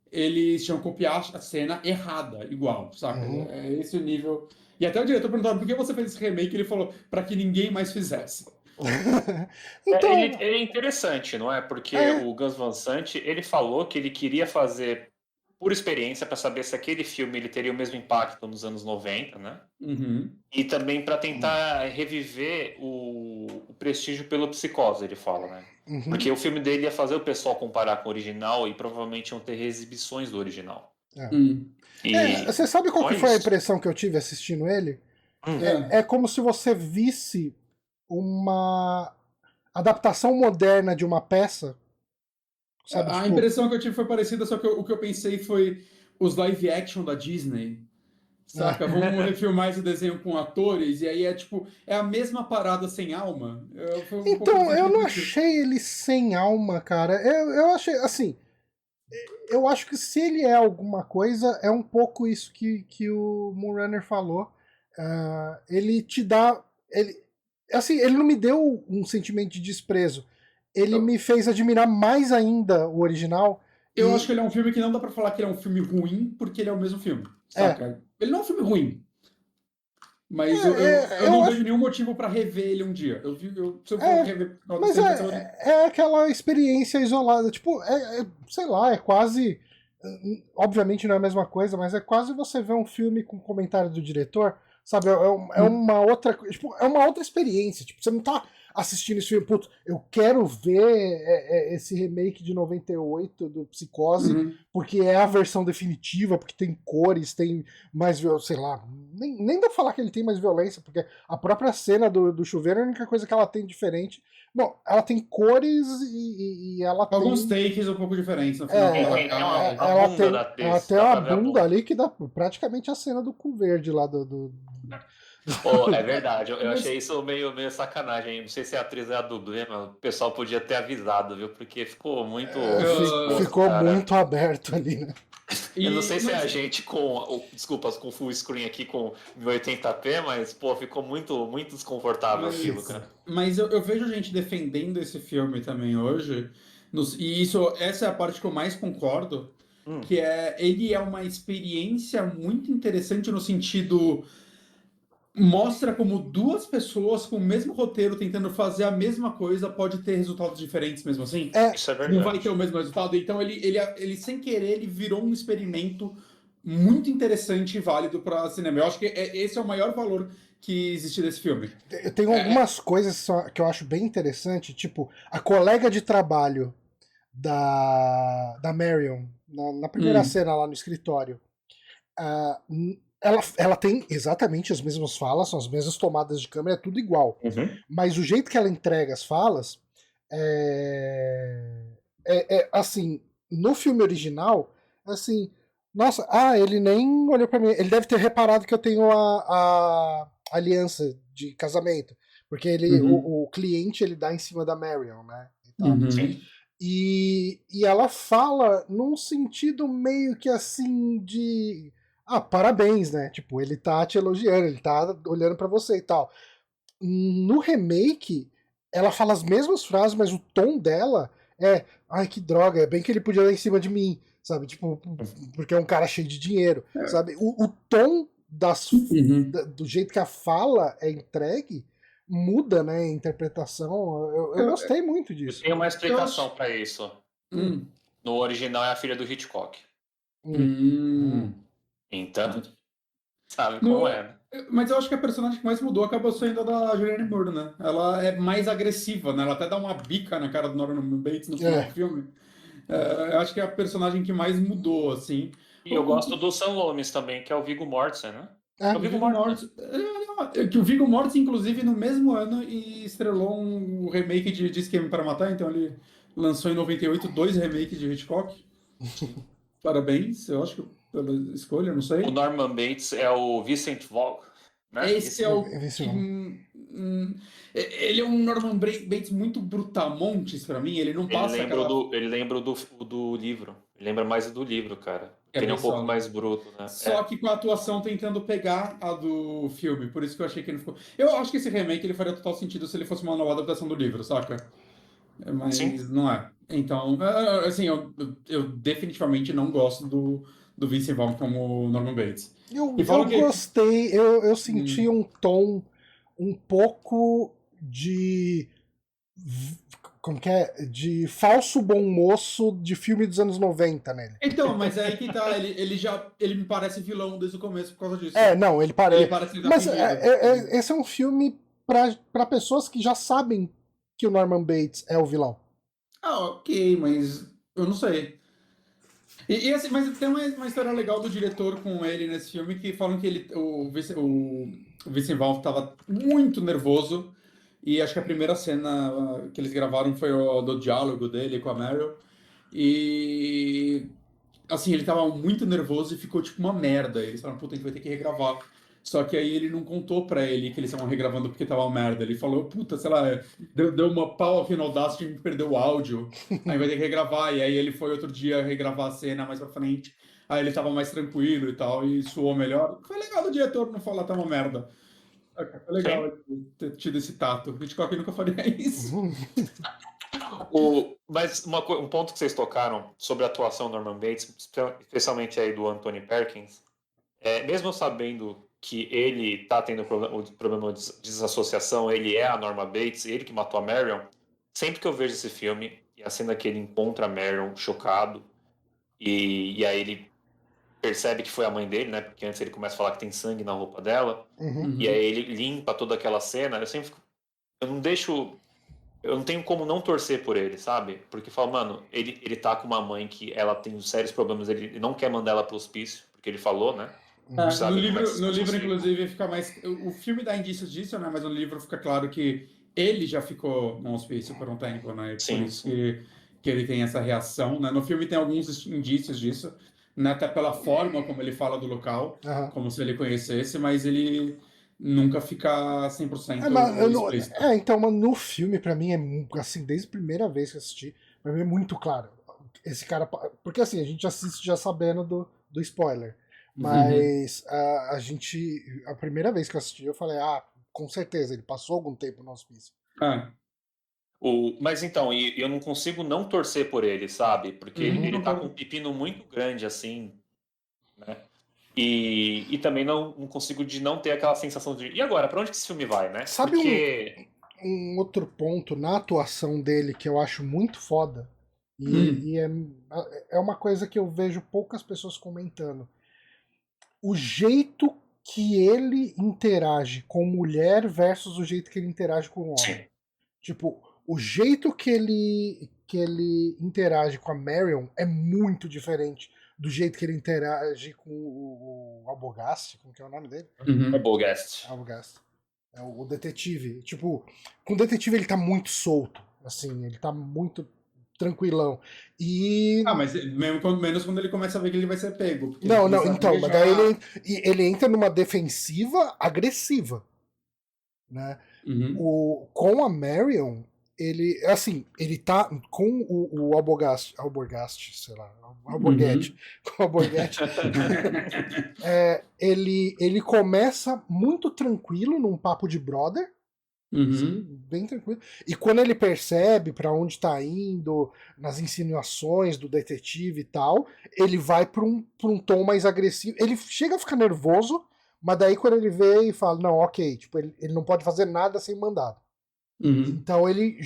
Eles tinham que copiar a cena errada, igual, saca? É esse o nível. E até o diretor perguntou por que você fez esse remake, ele falou para que ninguém mais fizesse. Então, ele é interessante, não é? Porque o Gus Van Sant, ele falou que ele queria fazer por experiência para saber se aquele filme ele teria o mesmo impacto nos anos 90, né? E também para tentar reviver o prestígio pela Psicose, ele fala, né? Porque o filme dele ia fazer o pessoal comparar com o original e provavelmente iam ter exibições do original. Você sabe qual que foi a impressão que eu tive assistindo ele? É como se você visse uma adaptação moderna de uma peça. Sabe, a impressão que eu tive foi parecida, só que o que eu pensei foi os live action da Disney. Saca? Vamos refilmar esse desenho com atores, e aí é a mesma parada sem alma. Então, eu não achei ele sem alma, cara. Eu achei, assim, eu acho que se ele é alguma coisa, é um pouco isso que o Moonrunner falou. Ele te dá... Assim, ele não me deu um sentimento de desprezo. Ele me fez admirar mais ainda o original. Eu acho que ele é um filme que não dá pra falar que ele é um filme ruim, porque ele é o mesmo filme. Saca? Ele não é um filme ruim. Mas eu não vejo nenhum motivo pra rever ele um dia. Se eu for rever... Mas é aquela experiência isolada. Tipo, sei lá, é quase... Obviamente não é a mesma coisa, mas é quase você ver um filme com comentário do diretor, sabe? É uma outra... Tipo, é uma outra experiência. Tipo, você não tá assistindo esse filme, putz, eu quero ver esse remake de 98 do Psicose, porque é a versão definitiva, porque tem cores, tem mais, sei lá, nem dá pra falar que ele tem mais violência, porque a própria cena do chuveiro é a única coisa que ela tem diferente. Bom, ela tem cores e ela tem... Alguns takes um pouco diferentes no final. Ela tem uma bunda ali que dá praticamente a cena do cu verde lá do... É verdade, eu achei isso meio sacanagem. Não sei se a atriz é a dublê, mas o pessoal podia ter avisado, viu? Porque ficou muito. Ficou muito aberto ali, né? Eu não sei se é a gente com full screen aqui com 1080p, mas, ficou muito, muito desconfortável aquilo, cara. Mas eu vejo gente defendendo esse filme também hoje, e essa é a parte que eu mais concordo, que ele é uma experiência muito interessante no sentido... Mostra como duas pessoas com o mesmo roteiro tentando fazer a mesma coisa pode ter resultados diferentes mesmo assim. Isso é verdade. Não vai ter o mesmo resultado. Então ele sem querer, ele virou um experimento muito interessante e válido para cinema. Eu acho que esse é o maior valor que existe desse filme. Eu tenho algumas coisas que eu acho bem interessante, tipo, a colega de trabalho da Marion, na primeira cena lá no escritório, ela tem exatamente as mesmas falas, são as mesmas tomadas de câmera, é tudo igual. Mas o jeito que ela entrega as falas assim, no filme original, assim, Nossa, ele nem olhou pra mim. Ele deve ter reparado que eu tenho a aliança de casamento. Porque o cliente, ele dá em cima da Marion, né? E tal. Uhum. E ela fala num sentido meio que assim de... parabéns, né? Tipo, ele tá te elogiando, ele tá olhando pra você e tal. No remake, ela fala as mesmas frases, mas o tom dela é... Ai, que droga, é bem que ele podia dar em cima de mim, sabe? Tipo, porque é um cara cheio de dinheiro, sabe? O tom do jeito que a fala é entregue muda, né, a interpretação. Eu gostei muito disso. Tem uma explicação pra isso. No original é a filha do Hitchcock. Então, sabe como é, né? Mas eu acho que a personagem que mais mudou acabou sendo a da Julianne Moore, né? Ela é mais agressiva, né? Ela até dá uma bica na cara do Norman Bates no final do filme. Eu acho que é a personagem que mais mudou, assim. E eu gosto do Sam Loomis também, que é o Viggo Mortensen, né? O Viggo Mortensen. Que o Viggo Mortensen, inclusive, no mesmo ano, estrelou um remake de Esquema para Matar, então ele lançou em 98 2 remakes de Hitchcock. Parabéns, eu acho que pela escolha, não sei. O Norman Bates é o Vincent Vaughn, né? Esse é o que... ele é um Norman Bates muito brutamontes pra mim, ele não passa Ele lembra do livro. Ele lembra mais do livro, cara. Ele é um pouco mais bruto, né? Só que com a atuação tentando pegar a do filme, por isso que eu achei que ele ficou... Eu acho que esse remake ele faria total sentido se ele fosse uma nova adaptação do livro, saca? Mas Sim. Não é. Então, assim, eu definitivamente não gosto do Vince Vaughn como Norman Bates. Eu gostei, eu senti um tom um pouco de... Como que é? De falso bom moço de filme dos anos 90 nele. Então, mas é aí que tá, ele me parece vilão desde o começo por causa disso. Não, ele parece mas esse é um filme pra pessoas que já sabem que o Norman Bates é o vilão. Ok, mas eu não sei. Assim, mas tem uma história legal do diretor com ele nesse filme, que falam que o Vincent Vaughn estava muito nervoso, e acho que a primeira cena que eles gravaram foi o do diálogo dele com a Meryl, e assim, ele tava muito nervoso e ficou tipo uma merda. Eles falaram, puta, a gente vai ter que regravar. Só que aí ele não contou pra ele que eles estavam regravando porque tava uma merda. Ele falou, puta, sei lá, deu uma pau aqui no Audacity e perdeu o áudio. Aí vai ter que regravar. E aí ele foi outro dia regravar a cena mais pra frente. Aí ele tava mais tranquilo e tal, e suou melhor. Foi legal do diretor não falar tá uma merda. Foi legal ter tido esse tato. Hitchcock nunca faria isso. Mas um ponto que vocês tocaram sobre a atuação do Norman Bates, especialmente aí do Anthony Perkins, mesmo sabendo que ele tá tendo o problema de desassociação, ele é a Norma Bates, ele que matou a Marion, sempre que eu vejo esse filme, e a cena que ele encontra a Marion chocado, e aí ele percebe que foi a mãe dele, né? Porque antes ele começa a falar que tem sangue na roupa dela, e aí ele limpa toda aquela cena, eu não tenho como não torcer por ele, sabe? Porque fala, mano, ele tá com uma mãe que ela tem sérios problemas, ele não quer mandar ela pro hospício, porque ele falou, né? No livro, inclusive, fica mais... O filme dá indícios disso, né? Mas no livro fica claro que ele já ficou no hospício por um tempo, né? Por isso que ele tem essa reação, né? No filme tem alguns indícios disso, né? Até pela forma como ele fala do local, como se ele conhecesse, mas ele nunca fica 100% explícito. Então, mas no filme, pra mim, assim, desde a primeira vez que eu assisti, pra mim é muito claro. Esse cara... Porque assim, a gente assiste já sabendo do spoiler. Mas a primeira vez que eu assisti, eu falei, com certeza, ele passou algum tempo no hospício. Mas então, eu não consigo não torcer por ele, sabe? Porque ele tá com um pepino muito grande, assim, né? E também não consigo de não ter aquela sensação de... E agora, pra onde que esse filme vai, né? Sabe um outro ponto na atuação dele que eu acho muito foda? E é uma coisa que eu vejo poucas pessoas comentando. O jeito que ele interage com mulher versus o jeito que ele interage com homem. Sim. Tipo, o jeito que ele interage com a Marion é muito diferente do jeito que ele interage com o Arbogast, como que é o nome dele? Arbogast. É o detetive. Tipo, com o detetive ele tá muito solto, assim, ele tá muito tranquilão. E... mas menos quando ele começa a ver que ele vai ser pego. Não, então, mas daí ele entra numa defensiva agressiva, né? Com a Marion, ele, assim, ele tá com o Alborgast, sei lá, Alborguete, com o Alborguete, ele começa muito tranquilo num papo de brother, assim, bem tranquilo, e quando ele percebe pra onde tá indo, nas insinuações do detetive e tal, ele vai pra um tom mais agressivo, ele chega a ficar nervoso, mas daí quando ele vê e fala, não, ok, tipo, ele não pode fazer nada sem mandado. Então ele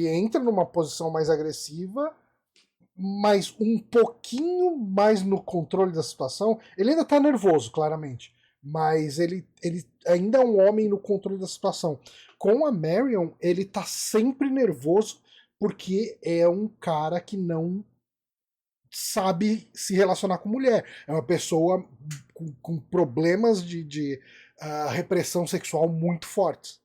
entra numa posição mais agressiva, mas um pouquinho mais no controle da situação. Ele ainda tá nervoso, claramente, mas ele ainda é um homem no controle da situação. Com a Marion, ele tá sempre nervoso porque é um cara que não sabe se relacionar com mulher. É uma pessoa com problemas de repressão sexual muito fortes.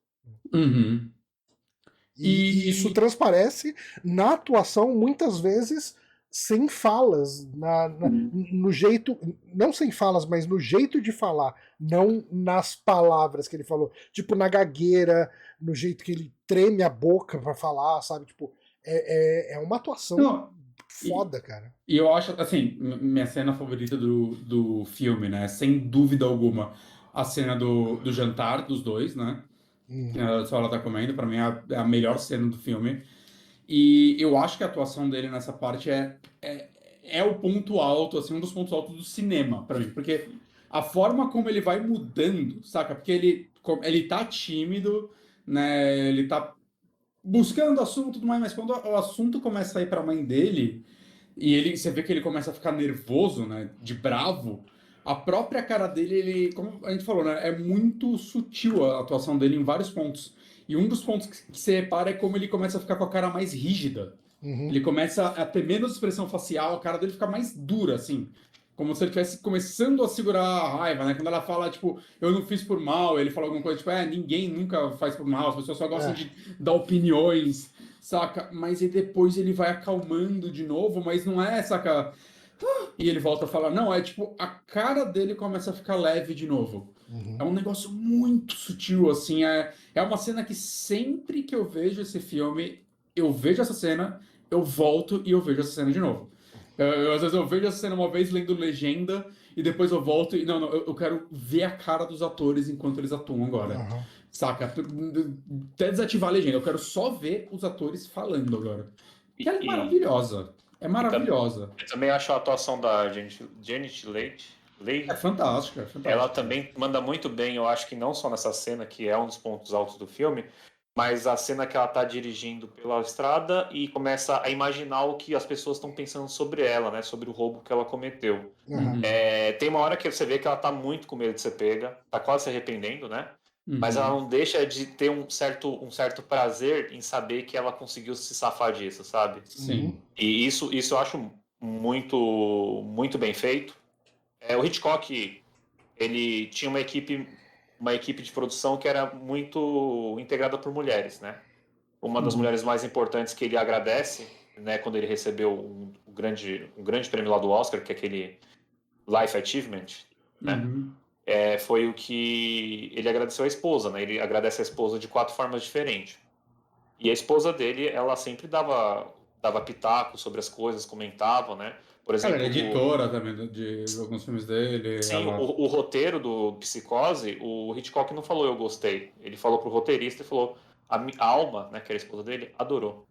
E isso transparece na atuação, muitas vezes sem falas, no jeito, não sem falas, mas no jeito de falar, não nas palavras que ele falou, tipo na gagueira, no jeito que ele treme a boca pra falar, sabe? Tipo, é uma atuação foda, cara. E eu acho, assim, minha cena favorita do filme, né? Sem dúvida alguma, a cena do jantar dos dois, né? Só ela tá comendo, pra mim é a melhor cena do filme. E eu acho que a atuação dele nessa parte é o ponto alto, assim, um dos pontos altos do cinema, pra mim. Porque a forma como ele vai mudando, saca? Porque ele tá tímido, né? Ele tá buscando assunto e tudo mais, mas quando o assunto começa a ir pra mãe dele, e você vê que ele começa a ficar nervoso, né? De bravo. A própria cara dele, como a gente falou, né? É muito sutil a atuação dele em vários pontos. E um dos pontos que você repara é como ele começa a ficar com a cara mais rígida. Ele começa a ter menos expressão facial, a cara dele fica mais dura, assim. Como se ele estivesse começando a segurar a raiva, né? Quando ela fala, tipo, eu não fiz por mal, ele fala alguma coisa, tipo, ninguém nunca faz por mal, as pessoas só gostam de dar opiniões, saca? Mas aí depois ele vai acalmando de novo, mas não é, saca? E ele volta a falar, não, é tipo, a cara dele começa a ficar leve de novo. É um negócio muito sutil, assim, é uma cena que sempre que eu vejo esse filme, eu vejo essa cena, eu volto e eu vejo essa cena de novo. Às vezes eu vejo essa cena uma vez lendo legenda e depois eu volto e, não, eu quero ver a cara dos atores enquanto eles atuam agora. Saca? Até desativar a legenda, eu quero só ver os atores falando agora. E ela é maravilhosa. É maravilhosa. Eu também acho a atuação da Janet Leigh. É fantástica, é fantástica. Ela também manda muito bem, eu acho que não só nessa cena, que é um dos pontos altos do filme, mas a cena que ela tá dirigindo pela estrada e começa a imaginar o que as pessoas estão pensando sobre ela, né? Sobre o roubo que ela cometeu. Tem uma hora que você vê que ela tá muito com medo de ser pega, tá quase se arrependendo, né? Mas ela não deixa de ter um certo prazer em saber que ela conseguiu se safar disso, sabe? Sim. E isso eu acho muito, muito bem feito. O Hitchcock, ele tinha uma equipe de produção que era muito integrada por mulheres, né? Uma das mulheres mais importantes que ele agradece, né, quando ele recebeu um grande prêmio lá do Oscar, que é aquele Life Achievement, né? Foi o que ele agradeceu à esposa, né? Ele agradece a esposa de 4 formas diferentes. E a esposa dele, ela sempre dava pitaco sobre as coisas, comentava, né? Por exemplo, ela é editora também de alguns filmes dele. Sim, o roteiro do Psicose, o Hitchcock não falou eu gostei. Ele falou pro roteirista e falou a Alma, né, que era a esposa dele, adorou.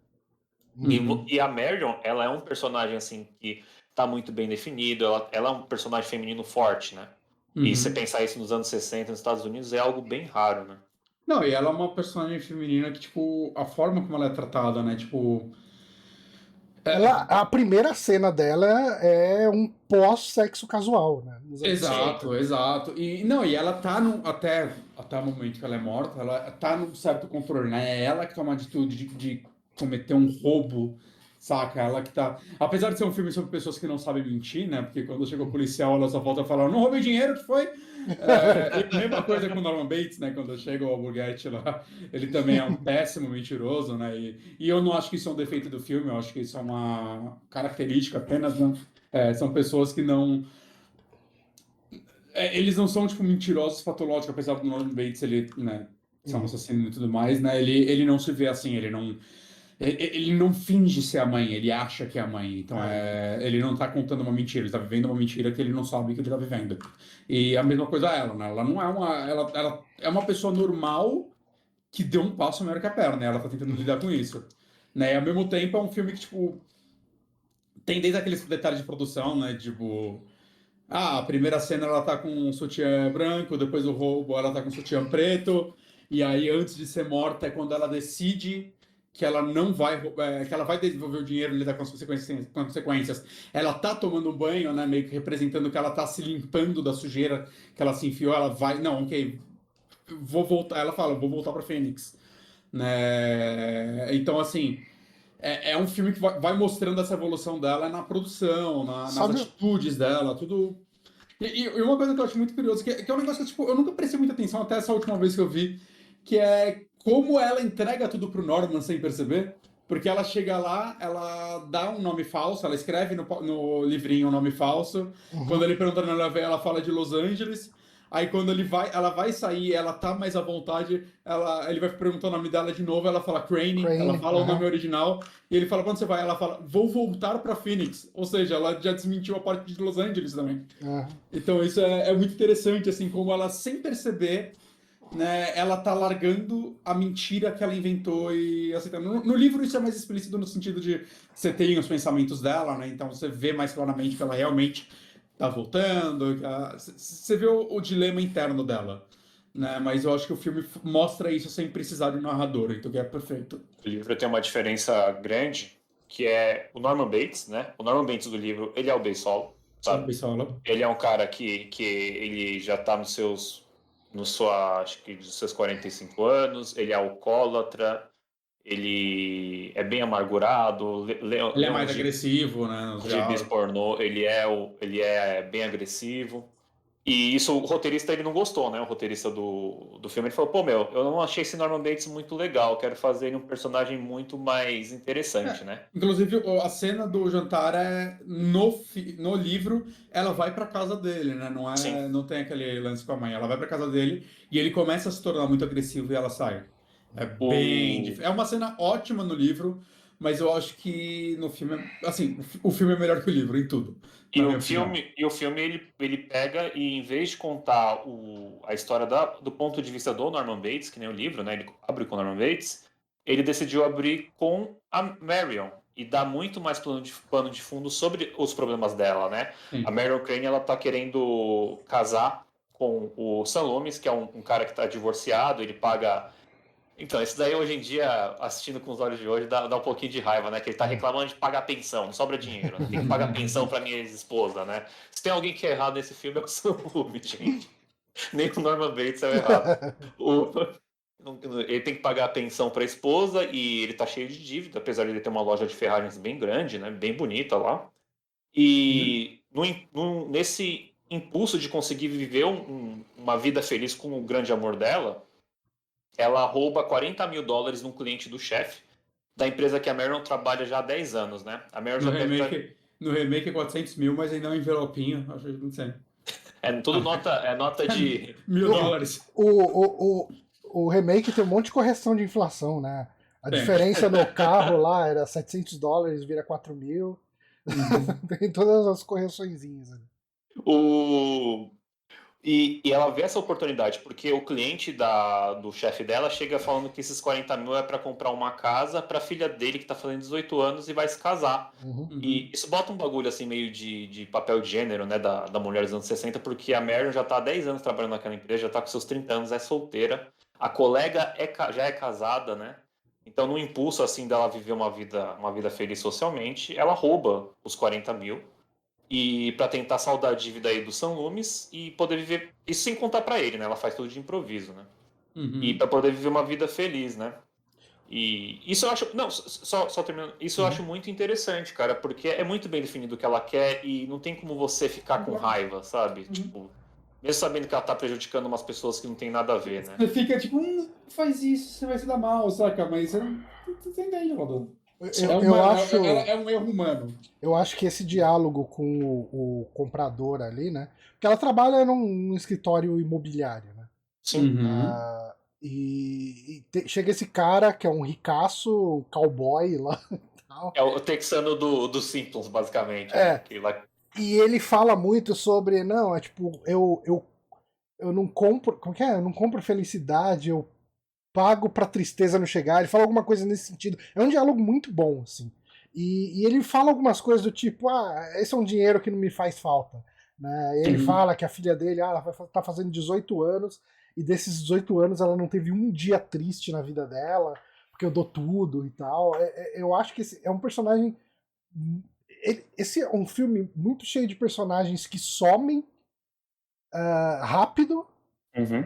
E a Marion, ela é um personagem assim que tá muito bem definido, ela é um personagem feminino forte, né? E você pensar isso nos anos 60 nos Estados Unidos é algo bem raro, né? Não, e ela é uma personagem feminina que, tipo, a forma como ela é tratada, né? Tipo... A primeira cena dela é um pós-sexo casual, né? Exato. E ela tá até o momento que ela é morta, ela tá num certo controle, né? É ela que toma a atitude de cometer um roubo Saca? Ela que tá. Apesar de ser um filme sobre pessoas que não sabem mentir, né? Porque quando chega o policial, ela só volta a falar: não roubei dinheiro, que foi? E a mesma coisa com o Norman Bates, né? Quando chega o Alborguete lá, ele também é um péssimo mentiroso, né? E eu não acho que isso é um defeito do filme, eu acho que isso é uma característica apenas, né? São pessoas que não. Eles não são, tipo, mentirosos patológicos, apesar do Norman Bates, ele, né? Ser um assassino e tudo mais, né? Ele não se vê assim, ele não finge ser a mãe, ele acha que é a mãe. Então, ele não tá contando uma mentira, ele tá vivendo uma mentira que ele não sabe que ele tá vivendo. E a mesma coisa ela, né? Ela não é uma. Ela é uma pessoa normal que deu um passo maior que a perna, né? Ela tá tentando lidar com isso. Né? E ao mesmo tempo é um filme que, tipo, tem desde aqueles detalhes de produção, né? Tipo. Ah, a primeira cena ela tá com um sutiã branco, depois o roubo ela tá com um sutiã preto, e aí antes de ser morta é quando ela decide que ela não vai, que ela vai devolver o dinheiro e lidar com as consequências. Ela tá tomando um banho, né, meio que representando que ela tá se limpando da sujeira que ela se enfiou, ela vai, não, ok, vou voltar, ela fala, vou voltar pra Fênix, né? Então, assim, é um filme que vai mostrando essa evolução dela na produção, nas atitudes dela, tudo. E uma coisa que eu acho muito curioso, que é um negócio que tipo, eu nunca prestei muita atenção até essa última vez que eu vi, que é como ela entrega tudo pro Norman sem perceber. Porque ela chega lá, ela dá um nome falso, ela escreve no livrinho um nome falso. Quando ele pergunta onde ela vem, ela fala de Los Angeles. Aí quando ela vai sair, ela tá mais à vontade, ele vai perguntar o nome dela de novo, ela fala Crane, ela fala o nome original, e ele fala, quando você vai? Ela fala, vou voltar pra Phoenix. Ou seja, ela já desmentiu a parte de Los Angeles também. Então isso é muito interessante, assim, como ela, sem perceber, né, ela tá largando a mentira que ela inventou e aceitando. No livro isso é mais explícito no sentido de você tem os pensamentos dela, né? Então você vê mais claramente que ela realmente tá voltando. Você vê o dilema interno dela, né? Mas eu acho que o filme mostra isso sem precisar de um narrador, então que é perfeito. O livro tem uma diferença grande, que é o Norman Bates, né? O Norman Bates do livro, ele é o Beisolo, sabe? Ele é um cara que ele já tá acho que dos seus 45 anos, ele é alcoólatra, ele é bem amargurado. Ele é mais agressivo, né? Os gibis pornô, ele é bem agressivo. E isso o roteirista ele não gostou, né? O roteirista do filme ele falou: pô, eu não achei esse Norman Bates muito legal, quero fazer ele um personagem muito mais interessante, né? Inclusive, a cena do jantar no livro, ela vai pra casa dele, né? Não tem aquele lance com a mãe. Ela vai pra casa dele e ele começa a se tornar muito agressivo e ela sai. É bem difícil. É uma cena ótima no livro, mas eu acho que no filme, assim, o filme é melhor que o livro em tudo. E o filme ele pega e em vez de contar a história do ponto de vista do Norman Bates, que nem o livro, né? Ele abre com o Norman Bates, ele decidiu abrir com a Marion e dá muito mais pano de fundo sobre os problemas dela, né? Sim. A Marion Crane, ela tá querendo casar com o Sam Loomis, que é um cara que tá divorciado, ele paga... Então, esse daí hoje em dia, assistindo com os olhos de hoje, dá um pouquinho de raiva, né? Que ele tá reclamando de pagar pensão, não sobra dinheiro, né? Tem que pagar pensão pra minha ex-esposa, né? Se tem alguém que é errado nesse filme é o Sam Loomis, gente. Nem o Norman Bates é errado. Ele tem que pagar a pensão pra esposa e ele tá cheio de dívida, apesar de ele ter uma loja de ferragens bem grande, né? Bem bonita lá. E nesse impulso de conseguir viver uma vida feliz com o grande amor dela, ela rouba $40 mil num cliente do chefe da empresa que a Marion trabalha já há 10 anos, né? A Marion no remake é 400 mil, mas ainda é um envelopinho, acho que não sei. Tudo nota de... $1.000. O remake tem um monte de correção de inflação, né? A diferença no carro lá era $700, vira 4 mil. Tem todas as correçõezinhas. E ela vê essa oportunidade, porque o cliente do chefe dela chega falando que esses 40 mil é para comprar uma casa para a filha dele que está fazendo 18 anos e vai se casar. E isso bota um bagulho assim meio de papel de gênero, né, da mulher dos anos 60, porque a Marion já está há 10 anos trabalhando naquela empresa, já está com seus 30 anos, é solteira. A colega já é casada, né? Então, no impulso assim dela viver uma vida feliz socialmente, ela rouba os 40 mil. E para tentar saldar a dívida aí do Sam Loomis e poder viver isso sem contar para ele, né? Ela faz tudo de improviso, né? E para poder viver uma vida feliz, né? E isso eu acho. Não, só terminando. Isso eu acho muito interessante, cara, porque é muito bem definido o que ela quer e não tem como você ficar com raiva, sabe? Tipo, mesmo sabendo que ela tá prejudicando umas pessoas que não tem nada a ver, né? Você fica tipo, faz isso, você vai se dar mal, saca? Mas você entende, Rodolfo. É um erro humano. Eu acho que esse diálogo com o comprador ali, né? Porque ela trabalha num escritório imobiliário, né? Sim. Chega esse cara que é um ricaço, um cowboy lá e tal. É o texano do Simpsons, basicamente. É. Né? E ele fala muito sobre, não, é tipo, eu não compro. Como que é? Eu não compro felicidade, eu pago pra tristeza não chegar. Ele fala alguma coisa nesse sentido. É um diálogo muito bom, assim. E ele fala algumas coisas do tipo, esse é um dinheiro que não me faz falta. Né? Ele fala que a filha dele ela tá fazendo 18 anos, e desses 18 anos ela não teve um dia triste na vida dela, porque eu dou tudo e tal. Eu acho que esse é um personagem. Esse é um filme muito cheio de personagens que somem rápido.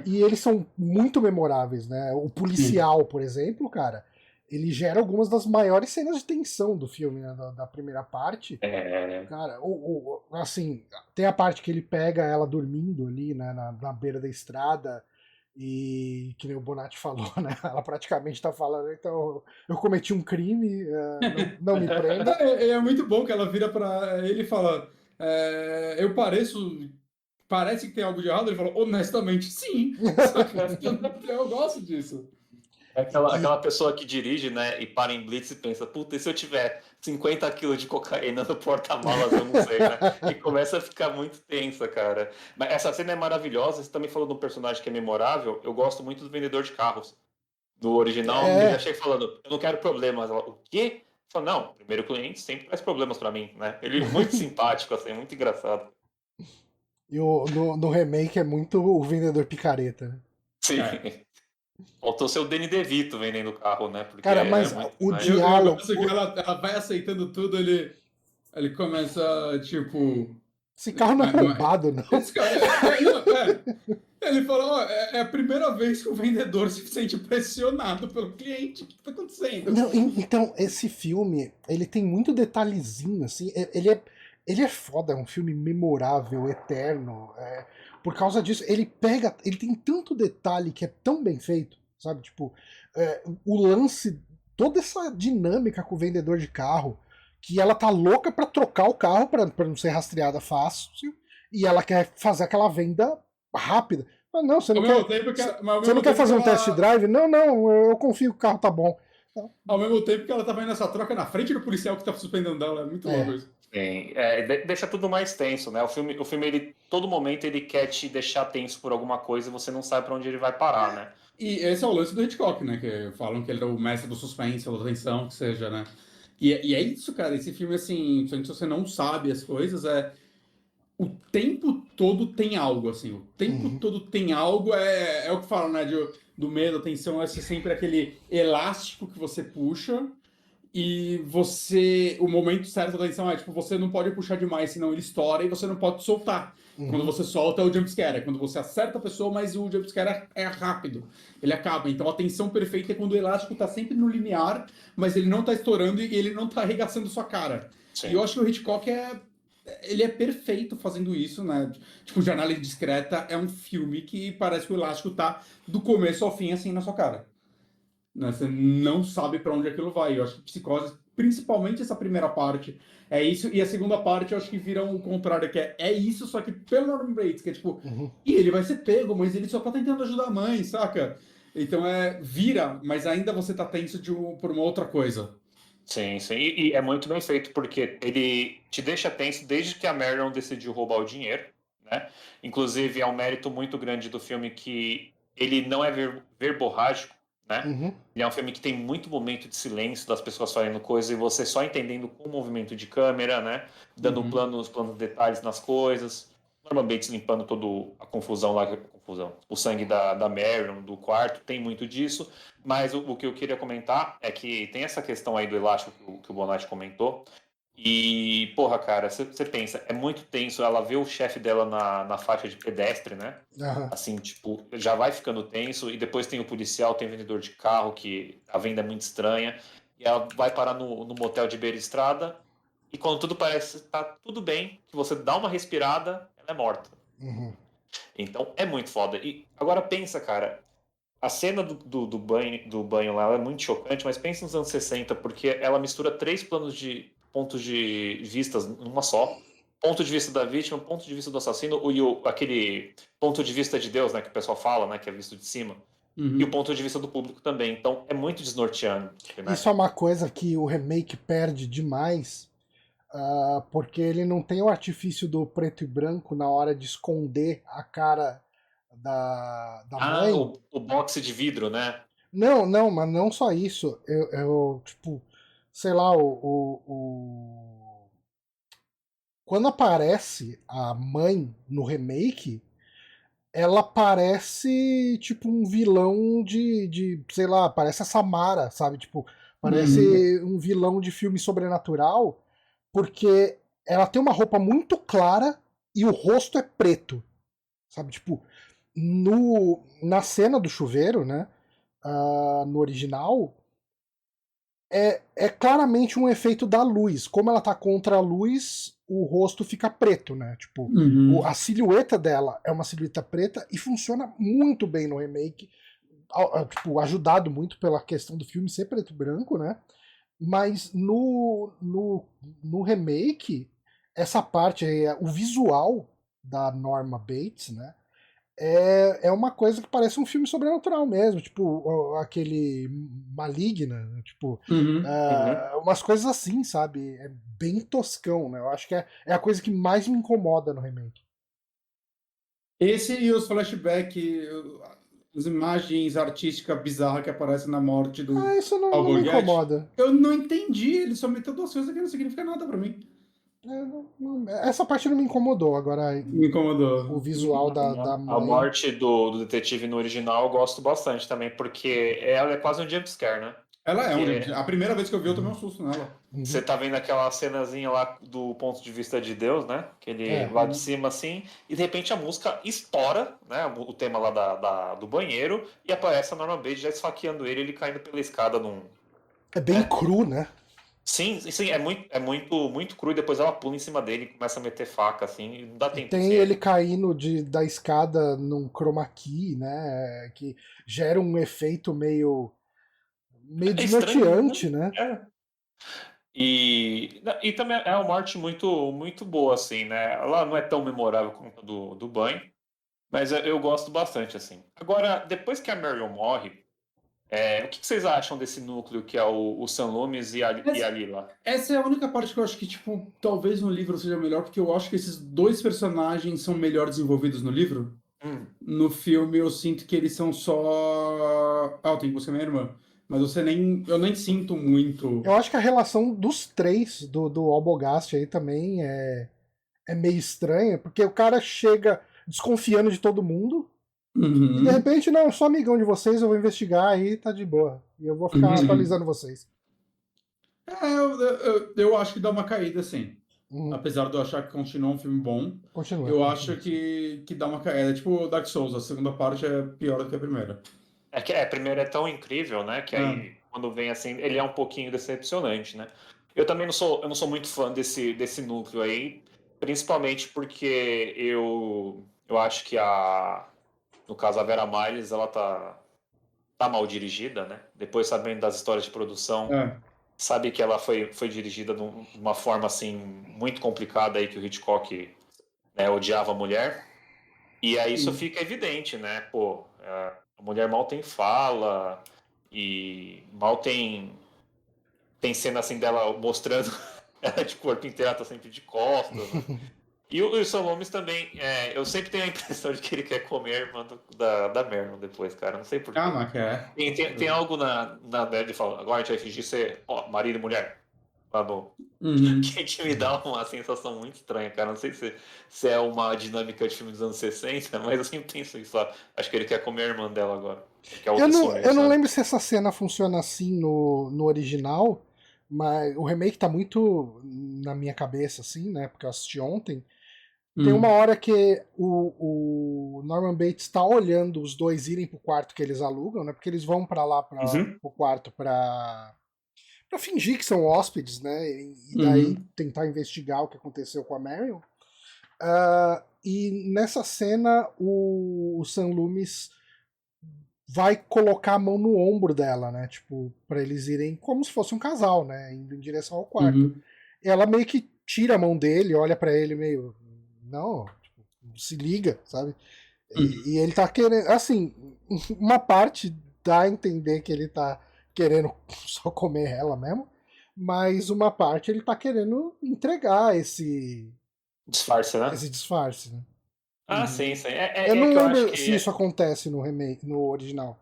E eles são muito memoráveis, né? O policial, por exemplo, cara, ele gera algumas das maiores cenas de tensão do filme, né? Da primeira parte. Cara, assim, tem a parte que ele pega ela dormindo ali, né? Na beira da estrada. E que nem o Bonatti falou, né? Ela praticamente tá falando, então eu cometi um crime, não me prenda. É muito bom que ela vira pra ele e fala: eu parece que tem algo de errado. Ele falou, honestamente, sim. Eu gosto disso. É aquela pessoa que dirige, né, e para em blitz e pensa, puta, e se eu tiver 50 quilos de cocaína no porta-malas, eu não sei, né? E começa a ficar muito tensa, cara. Mas essa cena é maravilhosa. Você também falou de um personagem que é memorável. Eu gosto muito do vendedor de carros. No original, ele já chega falando, eu não quero problemas. Ela, o quê? Fala, não, o primeiro cliente sempre traz problemas pra mim, né? Ele é muito simpático, assim, muito engraçado. E no remake é muito o vendedor picareta, né? Sim. Faltou ser o Danny DeVito vendendo o carro, né? Porque cara, mas o diálogo... Eu gosto que ela vai aceitando tudo, ele começa, tipo... Esse carro não é roubado, não. Esse cara, ele falou, é a primeira vez que o vendedor se sente pressionado pelo cliente. O que tá acontecendo? Não, então, esse filme, ele tem muito detalhezinho, assim, ele é foda, é um filme memorável, eterno, por causa disso, ele tem tanto detalhe que é tão bem feito, sabe, tipo, o lance, toda essa dinâmica com o vendedor de carro, que ela tá louca pra trocar o carro pra não ser rastreada fácil, e ela quer fazer aquela venda rápida. Mas não, você não quer fazer um test drive? Não, eu confio que o carro tá bom. Ao mesmo tempo que ela tá vendo essa troca na frente do policial que tá suspendendo ela, é muito louco isso. Sim, deixa tudo mais tenso, né? O filme ele, todo momento, ele quer te deixar tenso por alguma coisa e você não sabe pra onde ele vai parar, né? E esse é o lance do Hitchcock, né? Que falam que ele é o mestre do suspense, da tensão, que seja, né? E é isso, cara. Esse filme, assim, se você não sabe as coisas, o tempo todo tem algo, assim. O tempo todo tem algo. É o que falam, né? Do medo, a tensão, é sempre aquele elástico que você puxa. E o momento certo da tensão é, tipo, você não pode puxar demais, senão ele estoura e você não pode soltar. Quando você solta, é o jumpscare. É quando você acerta a pessoa, mas o jumpscare é rápido. Ele acaba. Então a tensão perfeita é quando o elástico tá sempre no limiar, mas ele não tá estourando e ele não tá arregaçando sua cara. Sim. E eu acho que o Hitchcock ele é perfeito fazendo isso, né? Tipo, Janela Indiscreta é um filme que parece que o elástico tá do começo ao fim, assim, na sua cara. Né? Você não sabe pra onde aquilo vai. Eu acho que Psicose, principalmente essa primeira parte, é isso. E a segunda parte eu acho que vira o contrário, que é isso, só que pelo Norman Bates, que é tipo, e ele vai ser pego, mas ele só tá tentando ajudar a mãe, saca? Então vira, mas ainda você tá tenso por uma outra coisa. Sim. E é muito bem feito, porque ele te deixa tenso desde que a Marion decidiu roubar o dinheiro, né? Inclusive, é um mérito muito grande do filme que ele não é verborrágico, né? Ele é um filme que tem muito momento de silêncio das pessoas fazendo coisa e você só entendendo com o movimento de câmera, né? Dando planos detalhes nas coisas. Norman Bates limpando toda a confusão lá, o sangue da Marion, do quarto, tem muito disso. Mas o que eu queria comentar é que tem essa questão aí do elástico que o Bonatti comentou. E, porra, cara, você pensa, é muito tenso ela vê o chefe dela na faixa de pedestre, né? Aham. Assim, tipo, já vai ficando tenso, e depois tem o policial, tem o vendedor de carro, que a venda é muito estranha, e ela vai parar no motel de beira-estrada, e quando tudo parece estar tudo bem, que você dá uma respirada, ela é morta. Uhum. Então é muito foda. E agora pensa, cara, a cena do banho lá ela é muito chocante, mas pensa nos anos 60, porque ela mistura três pontos de vistas numa só. Ponto de vista da vítima, ponto de vista do assassino e aquele ponto de vista de Deus, né, que o pessoal fala, né, que é visto de cima. E o ponto de vista do público também. Então é muito desnorteante, né? Isso é uma coisa que o remake perde demais, porque ele não tem o artifício do preto e branco na hora de esconder a cara da Ah, mãe. o boxe de vidro, né? Não, não, mas não só isso. Tipo, sei lá, quando aparece a mãe no remake, ela parece tipo um vilão sei lá, parece a Samara, sabe? Tipo, parece um vilão de filme sobrenatural, porque ela tem uma roupa muito clara e o rosto é preto, sabe? Tipo, na cena do chuveiro, né? No original, é claramente um efeito da luz. Como ela tá contra a luz, o rosto fica preto, né? Tipo, a silhueta dela é uma silhueta preta e funciona muito bem no remake. Tipo, ajudado muito pela questão do filme ser preto e branco, né? Mas no remake, essa parte, o visual da Norma Bates, né? É uma coisa que parece um filme sobrenatural mesmo, tipo aquele Maligna, né? Tipo, umas coisas assim, sabe? É bem toscão, né? Eu acho que é a coisa que mais me incomoda no remake. Esse e os flashbacks, as imagens artísticas bizarras que aparecem na morte do Isso não me Alborguete, incomoda. eu não entendi. Ele só meteu duas coisas que não significa nada pra mim. Essa parte não me incomodou. Agora, Me incomodou. o visual da A mãe. morte do detetive no original eu gosto bastante também, porque ela é quase um jumpscare, né? Ela é Porque a primeira vez que eu vi, eu tomei um susto nela. você tá vendo aquela cenazinha lá do ponto de vista de Deus, né? Aquele É. lá de cima assim, e de repente a música estoura, né? O tema lá do banheiro, e aparece a Norma Bates já esfaqueando ele caindo pela escada num. É bem cru, né? Sim, sim, muito cru, e depois ela pula em cima dele e começa a meter faca, assim, e não dá E tempo de tem você. ele caindo da escada num chroma key, né? Que gera um efeito meio É estranho, né? desnorteante, né? É. E também é uma morte muito, muito boa, assim, né? Ela não é tão memorável quanto a do banho, mas eu gosto bastante, assim. Agora, depois que a Marion morre, o que vocês acham desse núcleo que é o Sam Loomis e a Lila? Essa é a única parte que eu acho que, tipo, talvez no livro seja melhor, porque eu acho que esses dois personagens são melhor desenvolvidos no livro. No filme eu sinto que eles são só. Ah, eu tenho que buscar minha irmã. Mas eu nem sinto muito. Eu acho que a relação dos três, do Albogast aí também é meio estranha, porque o cara chega desconfiando de todo mundo, e de repente, não, eu sou amigão de vocês, eu vou investigar aí, tá de boa. E eu vou ficar atualizando vocês. Eu acho que dá uma caída, sim. Uhum. Apesar de eu achar que continua um filme bom, Continua. eu acho que dá uma caída. É tipo Dark Souls, a segunda parte é pior do que a primeira. É que a primeira é tão incrível, né? Que É. aí, quando vem assim, ele é um pouquinho decepcionante, né? Eu também eu não sou muito fã desse núcleo aí, principalmente porque eu acho que no caso, a Vera Miles, ela tá mal dirigida, né? Depois, sabendo das histórias de produção, É. sabe que ela foi dirigida de uma forma, assim, muito complicada aí, que o Hitchcock, né, odiava a mulher. E aí isso fica evidente, né? Pô, a mulher mal tem fala e mal tem cena assim dela mostrando ela de corpo inteiro, ela tá sempre de costas, né? E o Sam Loomis também, eu sempre tenho a impressão de que ele quer comer a irmã da Marilyn depois, cara. Não sei Ah, porquê. mas que é. Tem algo na Bad fala, agora a gente vai fingir ser marido e mulher. Lá no, que me dá uma sensação muito estranha, cara. Não sei se é uma dinâmica de filme dos anos 60, mas eu sempre penso isso lá. Acho que ele quer comer a irmã dela agora. Que é Eu outro não, sonho, eu não sabe? lembro se essa cena funciona assim no original, Mas o remake tá muito na minha cabeça, assim, né? Porque eu assisti ontem. Tem uma hora que o Norman Bates tá olhando os dois irem pro quarto que eles alugam, né? Porque eles vão para lá, pro quarto pra fingir que são hóspedes, né? E daí tentar investigar o que aconteceu com a Marion. E nessa cena o Sam Loomis vai colocar a mão no ombro dela, né? Tipo, pra eles irem como se fosse um casal, né? Indo em direção ao quarto. Ela meio que tira a mão dele, olha para ele meio. Não, tipo, se liga, sabe? E ele tá querendo. Assim, uma parte dá a entender que ele tá querendo só comer ela mesmo, mas uma parte ele tá querendo entregar Disfarce, né? esse disfarce, né? Sim, sim. Eu É não que eu acho lembro se que isso acontece no remake, no original.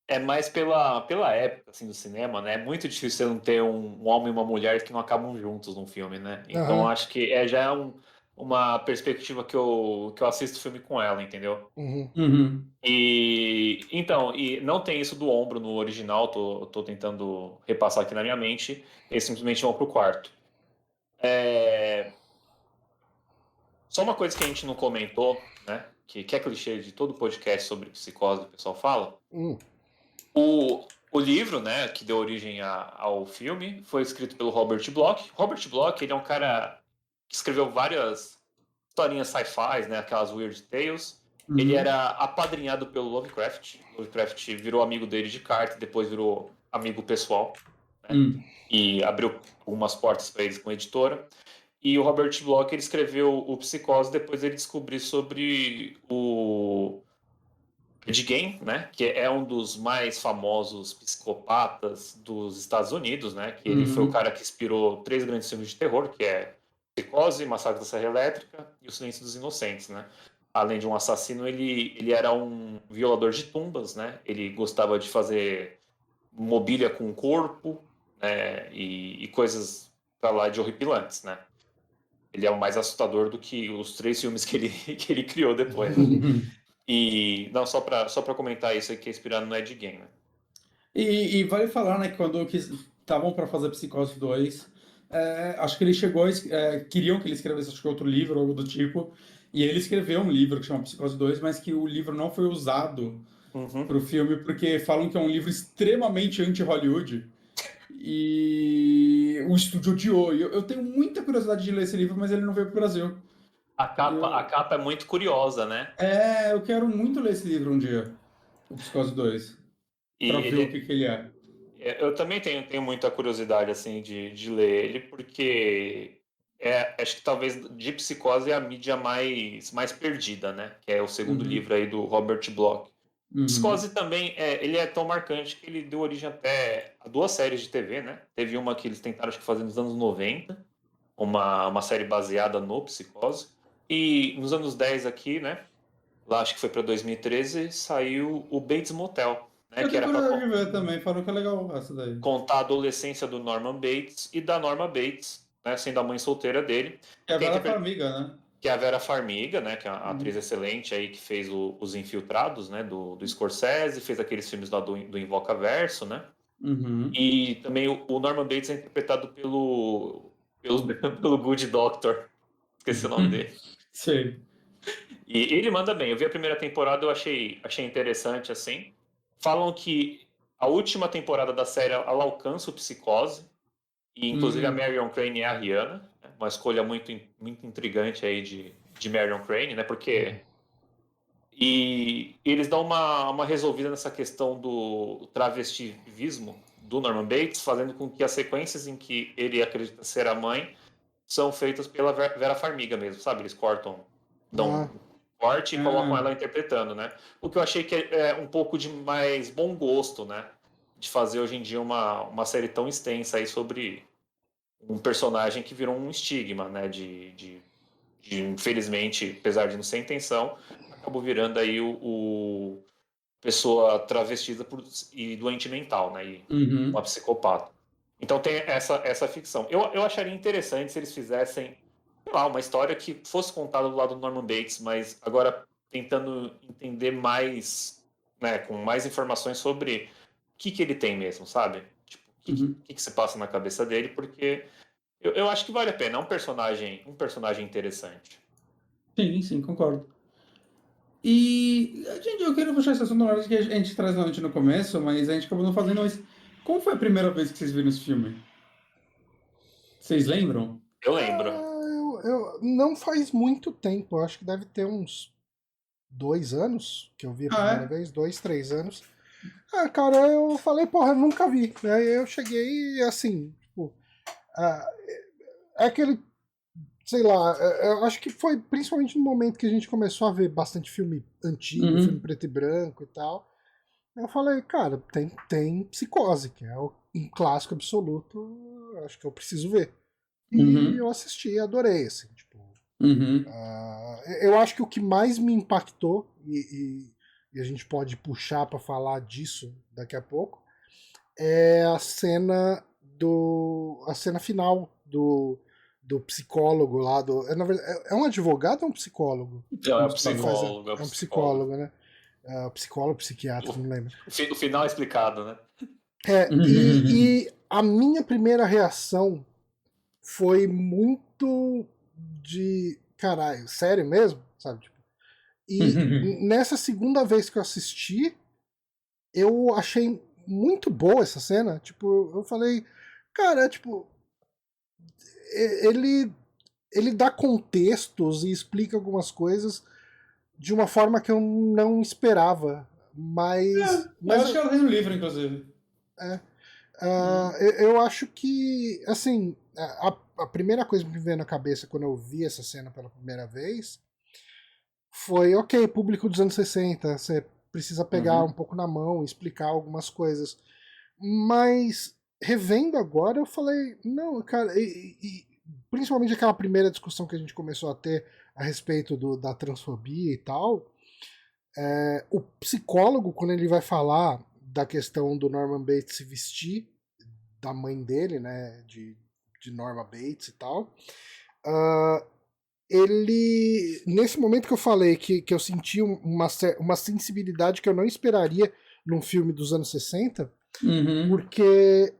é mais pela época assim, do cinema, né? É muito difícil você não ter um homem e uma mulher que não acabam juntos num filme, né? Então eu Aham. acho que já é uma perspectiva que eu assisto o filme com ela, entendeu? E não tem isso do ombro no original, tô tentando repassar aqui na minha mente, eles simplesmente vão pro quarto. Só uma coisa que a gente não comentou, né? Que é clichê de todo podcast sobre psicose, o pessoal fala. Hum. O livro, né, que deu origem ao filme, foi escrito pelo Robert Bloch. Robert Bloch, ele é um cara que escreveu várias historinhas sci-fi, né, aquelas weird tales. Ele era apadrinhado pelo Lovecraft. Lovecraft virou amigo dele de carta e depois virou amigo pessoal, né? E abriu algumas portas para eles com a editora. E o Robert Bloch, ele escreveu o Psicose, depois ele descobriu sobre o Ed Gein, né, que é um dos mais famosos psicopatas dos Estados Unidos, né, que ele foi o cara que inspirou 3 grandes filmes de terror, que é Psicose, Massacre da Serra Elétrica e O Silêncio dos Inocentes, né. Além de um assassino, ele era um violador de tumbas, né, ele gostava de fazer mobília com o corpo, né, e coisas pra lá de horripilantes, né. Ele é o mais assustador do que os 3 filmes que ele criou depois, né? E não, só pra comentar isso aqui, é inspirado no Ed Gein, né? E vale falar, né, que quando estavam para fazer Psicose 2, acho que ele chegou, queriam que ele escrevesse acho que outro livro, algo do tipo, e ele escreveu um livro que chama Psicose 2, mas que o livro não foi usado para o filme, porque falam que é um livro extremamente anti-Hollywood, e o estúdio odiou. E eu tenho muita curiosidade de ler esse livro, mas ele não veio para o Brasil. A capa é muito curiosa, né? Eu quero muito ler esse livro um dia, o Psicose 2, E para ver o que ele é. Eu também tenho muita curiosidade, assim, de ler ele, porque acho que talvez de Psicose é a mídia mais perdida, né? Que é o segundo livro aí do Robert Bloch. Psicose também, ele é tão marcante que ele deu origem até a 2 séries de TV, né? Teve uma que eles tentaram acho que fazer nos anos 90, uma série baseada no Psicose. E nos anos 10 aqui, né? Lá acho que foi para 2013, saiu o Bates Motel, né? Eu Que tenho era para curiosidade de ver também, falou que é legal essa daí. contar a adolescência do Norman Bates e da Norma Bates, né? Sendo a mãe solteira dele. Que é a Vera Farmiga, né? Que é a Vera Farmiga, né? Que é uma atriz excelente aí que fez Os Infiltrados, né? Do Scorsese, fez aqueles filmes lá do Invocaverso, né? E também o Norman Bates é interpretado pelo Good Doctor. Esqueci o nome dele. Sim. E ele manda bem. Eu vi a primeira temporada, eu achei interessante, assim. Falam que a última temporada da série, ela alcança o Psicose. E, inclusive, a Marion Crane é a Rihanna. Né? Uma escolha muito, muito intrigante aí de Marion Crane, né? Porque... E eles dão uma resolvida nessa questão do travestivismo do Norman Bates, fazendo com que as sequências em que ele acredita ser a mãe são feitas pela Vera Farmiga mesmo, sabe? Eles dão um corte e colocam ela interpretando, né? O que eu achei que é um pouco de mais bom gosto, né? De fazer hoje em dia uma série tão extensa aí sobre um personagem que virou um estigma, né? De infelizmente, apesar de não ser intenção, acabou virando aí o pessoa travestida e doente mental, né? E uma psicopata. Então tem essa ficção. Eu acharia interessante se eles fizessem, sei lá, uma história que fosse contada do lado do Norman Bates, mas agora tentando entender mais, né, com mais informações sobre o que ele tem mesmo, sabe? Tipo, que se passa na cabeça dele, porque eu acho que vale a pena. É um personagem interessante. Sim, concordo. E, gente, eu queria puxar esse assunto na hora que a gente traz antes no começo, mas a gente acabou não fazendo isso. Como foi a primeira vez que vocês viram esse filme? Vocês lembram? Eu lembro. Não faz muito tempo, eu acho que deve ter uns 2 anos que eu vi a primeira vez, 2, 3 anos. Cara, eu falei, porra, eu nunca vi. Aí eu cheguei assim, tipo, é aquele, sei lá, eu acho que foi principalmente no momento que a gente começou a ver bastante filme antigo, filme preto e branco e tal. Eu falei, cara, tem Psicose, que é um clássico absoluto, acho que eu preciso ver. E eu assisti e adorei, assim, tipo. Eu acho que o que mais me impactou, e a gente pode puxar para falar disso daqui a pouco, é a cena final do psicólogo lá. Na verdade, é um advogado ou um psicólogo? Não, é um psicólogo. É um psicólogo, né? Psicólogo, psiquiatra, não lembro. O final é explicado, né? E a minha primeira reação foi muito de caralho, sério mesmo? Sabe? Tipo, e nessa segunda vez que eu assisti, eu achei muito boa essa cena. Tipo, eu falei, cara, tipo, ele dá contextos e explica algumas coisas de uma forma que eu não esperava. Mas eu acho que ela tem no livro, inclusive. Eu acho que, assim, a primeira coisa que me veio na cabeça quando eu vi essa cena pela primeira vez foi, ok, público dos anos 60, você precisa pegar um pouco na mão, explicar algumas coisas. Mas, revendo agora, eu falei, não, cara, e principalmente aquela primeira discussão que a gente começou a ter a respeito da transfobia e tal, o psicólogo, quando ele vai falar da questão do Norman Bates se vestir da mãe dele, né, de Norma Bates e tal, ele, nesse momento que eu falei que eu senti uma sensibilidade que eu não esperaria num filme dos anos 60, porque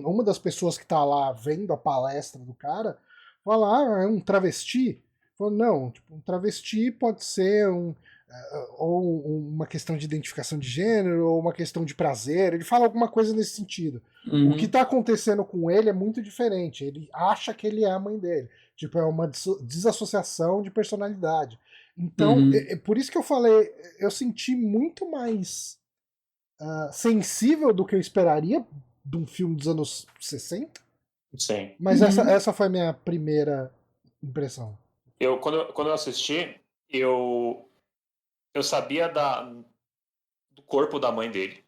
uma das pessoas que tá lá vendo a palestra do cara, fala, é um travesti? Falou, não, tipo, um travesti pode ser ou uma questão de identificação de gênero, ou uma questão de prazer, ele fala alguma coisa nesse sentido. O que tá acontecendo com ele é muito diferente, ele acha que ele é a mãe dele. Tipo, é uma desassociação de personalidade. Então, por isso que eu falei, eu senti muito mais sensível do que eu esperaria de um filme dos anos 60. Sim. Mas essa foi a minha primeira impressão. Quando eu assisti, eu sabia do corpo da mãe dele,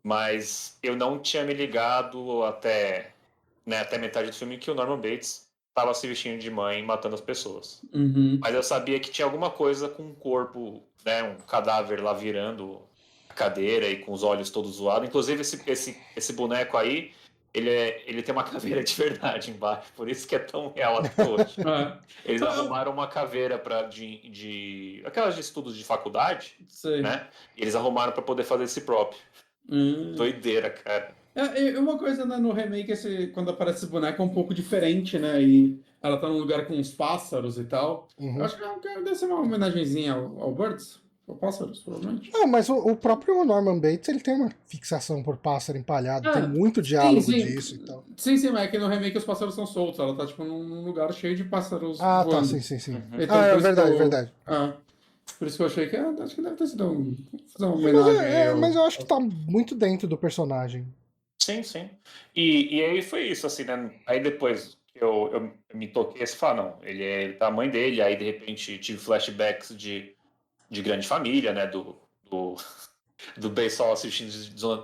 mas eu não tinha me ligado até metade do filme que o Norman Bates estava se vestindo de mãe matando as pessoas. Mas eu sabia que tinha alguma coisa com um corpo, né, um cadáver lá virando a cadeira e com os olhos todos zoados. Inclusive esse boneco aí, ele tem uma caveira de verdade embaixo, por isso que é tão real até hoje. Eles arrumaram uma caveira de aquelas de estudos de faculdade, né? E eles arrumaram para poder fazer esse próprio. Doideira, cara. Uma coisa, né, no remake, quando aparece esse boneco é um pouco diferente, né? E ela tá num lugar com uns pássaros e tal. Eu acho que deve ser uma homenagenzinha ao Birds. Ou pássaros, provavelmente. Não, mas o próprio Norman Bates, ele tem uma fixação por pássaro empalhado, tem muito diálogo disso e tal. Sim, mas é que no remake os pássaros são soltos, ela tá tipo num lugar cheio de pássaros voando. Tá, sim. Então, é verdade. Por isso que eu achei que acho que deve ter sido fazer uma homenagem. Mas eu acho que tá muito dentro do personagem. Sim. E aí foi isso, assim, né? Aí depois eu me toquei e falei, não, ele tá a mãe dele, aí de repente tive flashbacks de grande família, né? Do Beisol assistindo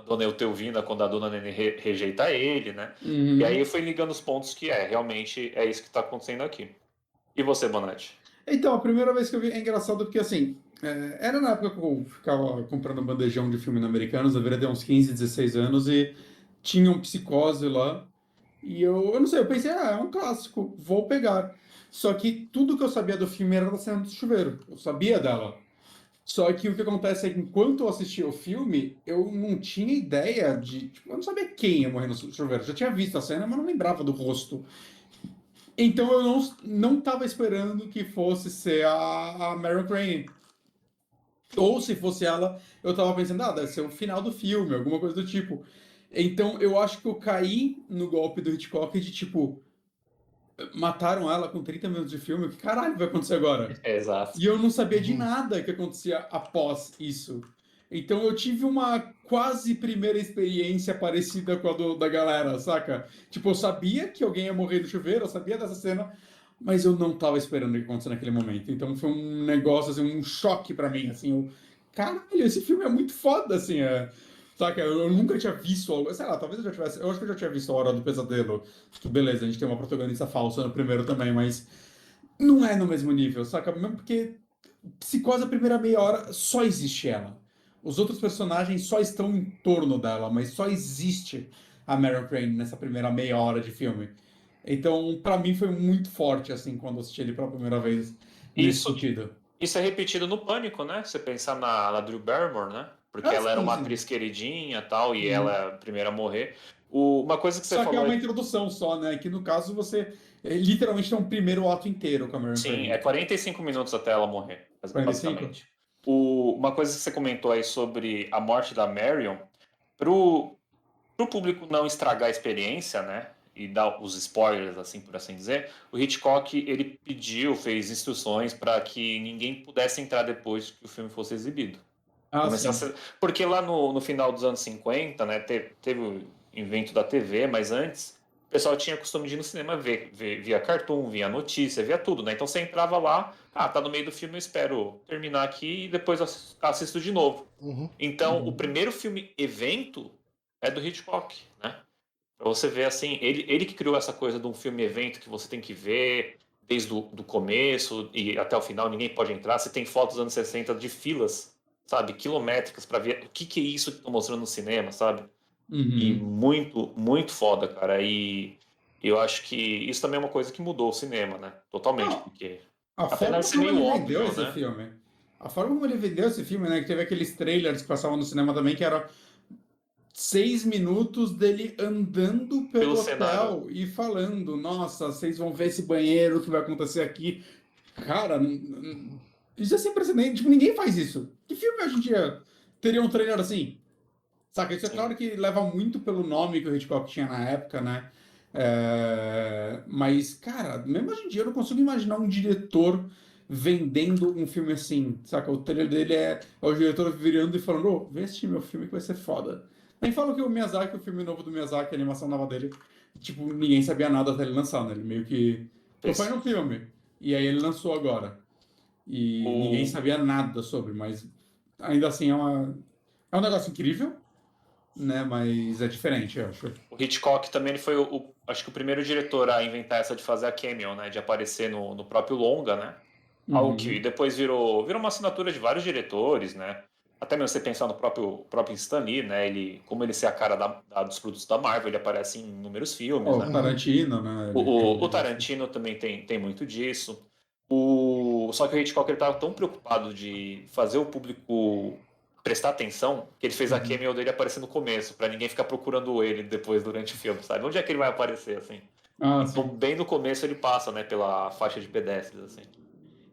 Dona Eutelvina quando a Dona Nenê rejeita ele, né? E aí eu fui ligando os pontos que realmente é isso que tá acontecendo aqui. E você, Bonatti? Então, a primeira vez que eu vi é engraçado porque, assim, era na época que eu ficava comprando bandejão de filme americanos, eu deveria ter uns 15, 16 anos, e tinha um Psicose lá, e eu não sei, eu pensei, é um clássico, vou pegar. Só que tudo que eu sabia do filme era da cena do chuveiro, eu sabia dela. Só que o que acontece é que enquanto eu assistia o filme, eu não tinha ideia de. Tipo, eu não sabia quem ia morrer no chuveiro. Eu já tinha visto a cena, mas não lembrava do rosto. Então eu não tava esperando que fosse ser a Meryl Crane. Ou se fosse ela, eu tava pensando, deve ser o final do filme, alguma coisa do tipo. Então eu acho que eu caí no golpe do Hitchcock de tipo, mataram ela com 30 minutos de filme, o que caralho vai acontecer agora? Exato. E eu não sabia de Uhum. nada que acontecia após isso. Então eu tive uma quase primeira experiência parecida com a da galera, saca? Tipo, eu sabia que alguém ia morrer no chuveiro, eu sabia dessa cena, mas eu não tava esperando o que acontecesse naquele momento. Então foi um negócio, assim, um choque pra mim, assim. Caralho, esse filme é muito foda, assim, saca? Eu nunca tinha visto algo, sei lá, talvez eu já tivesse, eu acho que eu já tinha visto A Hora do Pesadelo, que beleza, a gente tem uma protagonista falsa no primeiro também, mas não é no mesmo nível, saca? Mesmo porque Psicose, a primeira meia hora, só existe ela. Os outros personagens só estão em torno dela, mas só existe a Meryl Crane nessa primeira meia hora de filme. Então, pra mim, foi muito forte, assim, quando eu assisti ele pela primeira vez, nesse Isso, sentido. isso é repetido no Pânico, né? Você pensar na Drew Barrymore, né? Porque Ah, ela era sim, uma sim. atriz queridinha e tal, e ela Uhum. é a primeira a morrer. Uma coisa que você Só que é falou uma é. introdução só, né? Que no caso você literalmente tem um primeiro ato inteiro com a Meryl Sim, é Crane. 45 minutos até ela morrer, 45? basicamente. Uma coisa que você comentou aí sobre a morte da Marion, pro, pro público não estragar a experiência, né? E dar os spoilers, assim por assim dizer, o Hitchcock ele fez instruções para que ninguém pudesse entrar depois que o filme fosse exibido. Ah, Começar a sim. ser... Porque lá no final dos anos 50, né, teve o invento da TV, mas antes o pessoal tinha costume de ir no cinema ver via cartoon, via notícia, via tudo, né? Então você entrava lá, tá no meio do filme, eu espero terminar aqui e depois assisto de novo. Uhum. Então, o Uhum. primeiro filme evento é do Hitchcock, né? Pra você ver assim, ele que criou essa coisa de um filme evento que você tem que ver desde do começo e até o final, ninguém pode entrar. Você tem fotos dos anos 60 de filas, sabe, quilométricas para ver o que é isso que estão mostrando no cinema, sabe? E Uhum. muito, muito foda, cara. E eu acho que isso também é uma coisa que mudou o cinema, né? Totalmente, Não, porque a apesar de forma ser como meio ele vendeu óbvio, esse né? filme. A forma como ele vendeu esse filme, né? Que teve aqueles trailers que passavam no cinema também, que era 6 minutos dele andando Pelo pelo cenário. hotel e falando: Nossa, vocês vão ver esse banheiro, o que vai acontecer aqui. Cara, isso é sem precedente. Tipo, ninguém faz isso. Que filme hoje em dia teria um trailer assim? Saca? Isso é Sim. claro que leva muito pelo nome que o Hitchcock tinha na época, né? Mas, cara, mesmo hoje em dia eu não consigo imaginar um diretor vendendo um filme assim, saca? O trailer dele é o diretor virando e falando, vê esse meu filme que vai ser foda. Nem falo que o Miyazaki, o filme novo do Miyazaki, a animação nova dele, tipo, ninguém sabia nada até ele lançar, né? Ele meio que foi Fez. no filme. E aí ele lançou agora. E ninguém O, sabia nada sobre, mas ainda assim é um negócio incrível, né? Mas é diferente, eu acho. o Hitchcock também ele foi acho que o primeiro diretor a inventar essa de fazer a cameo, né? De aparecer no próprio longa, né? Algo que Uhum. depois virou uma assinatura de vários diretores, né? Até mesmo você pensar no próprio Stan Lee, né? Como ele ser a cara dos produtos da Marvel, ele aparece em inúmeros filmes, Ó, né? o Uhum. Tarantino, né? O, Ele tem o, o muito disso. Tarantino também tem muito disso. Só que o Hitchcock estava tão preocupado de fazer o público prestar atenção que ele fez a Uhum. cameo dele aparecer no começo, para ninguém ficar procurando ele depois durante o filme, sabe? Onde é que ele vai aparecer, assim? Ah, Então, sim. bem no começo ele passa, né, pela faixa de pedestres, assim.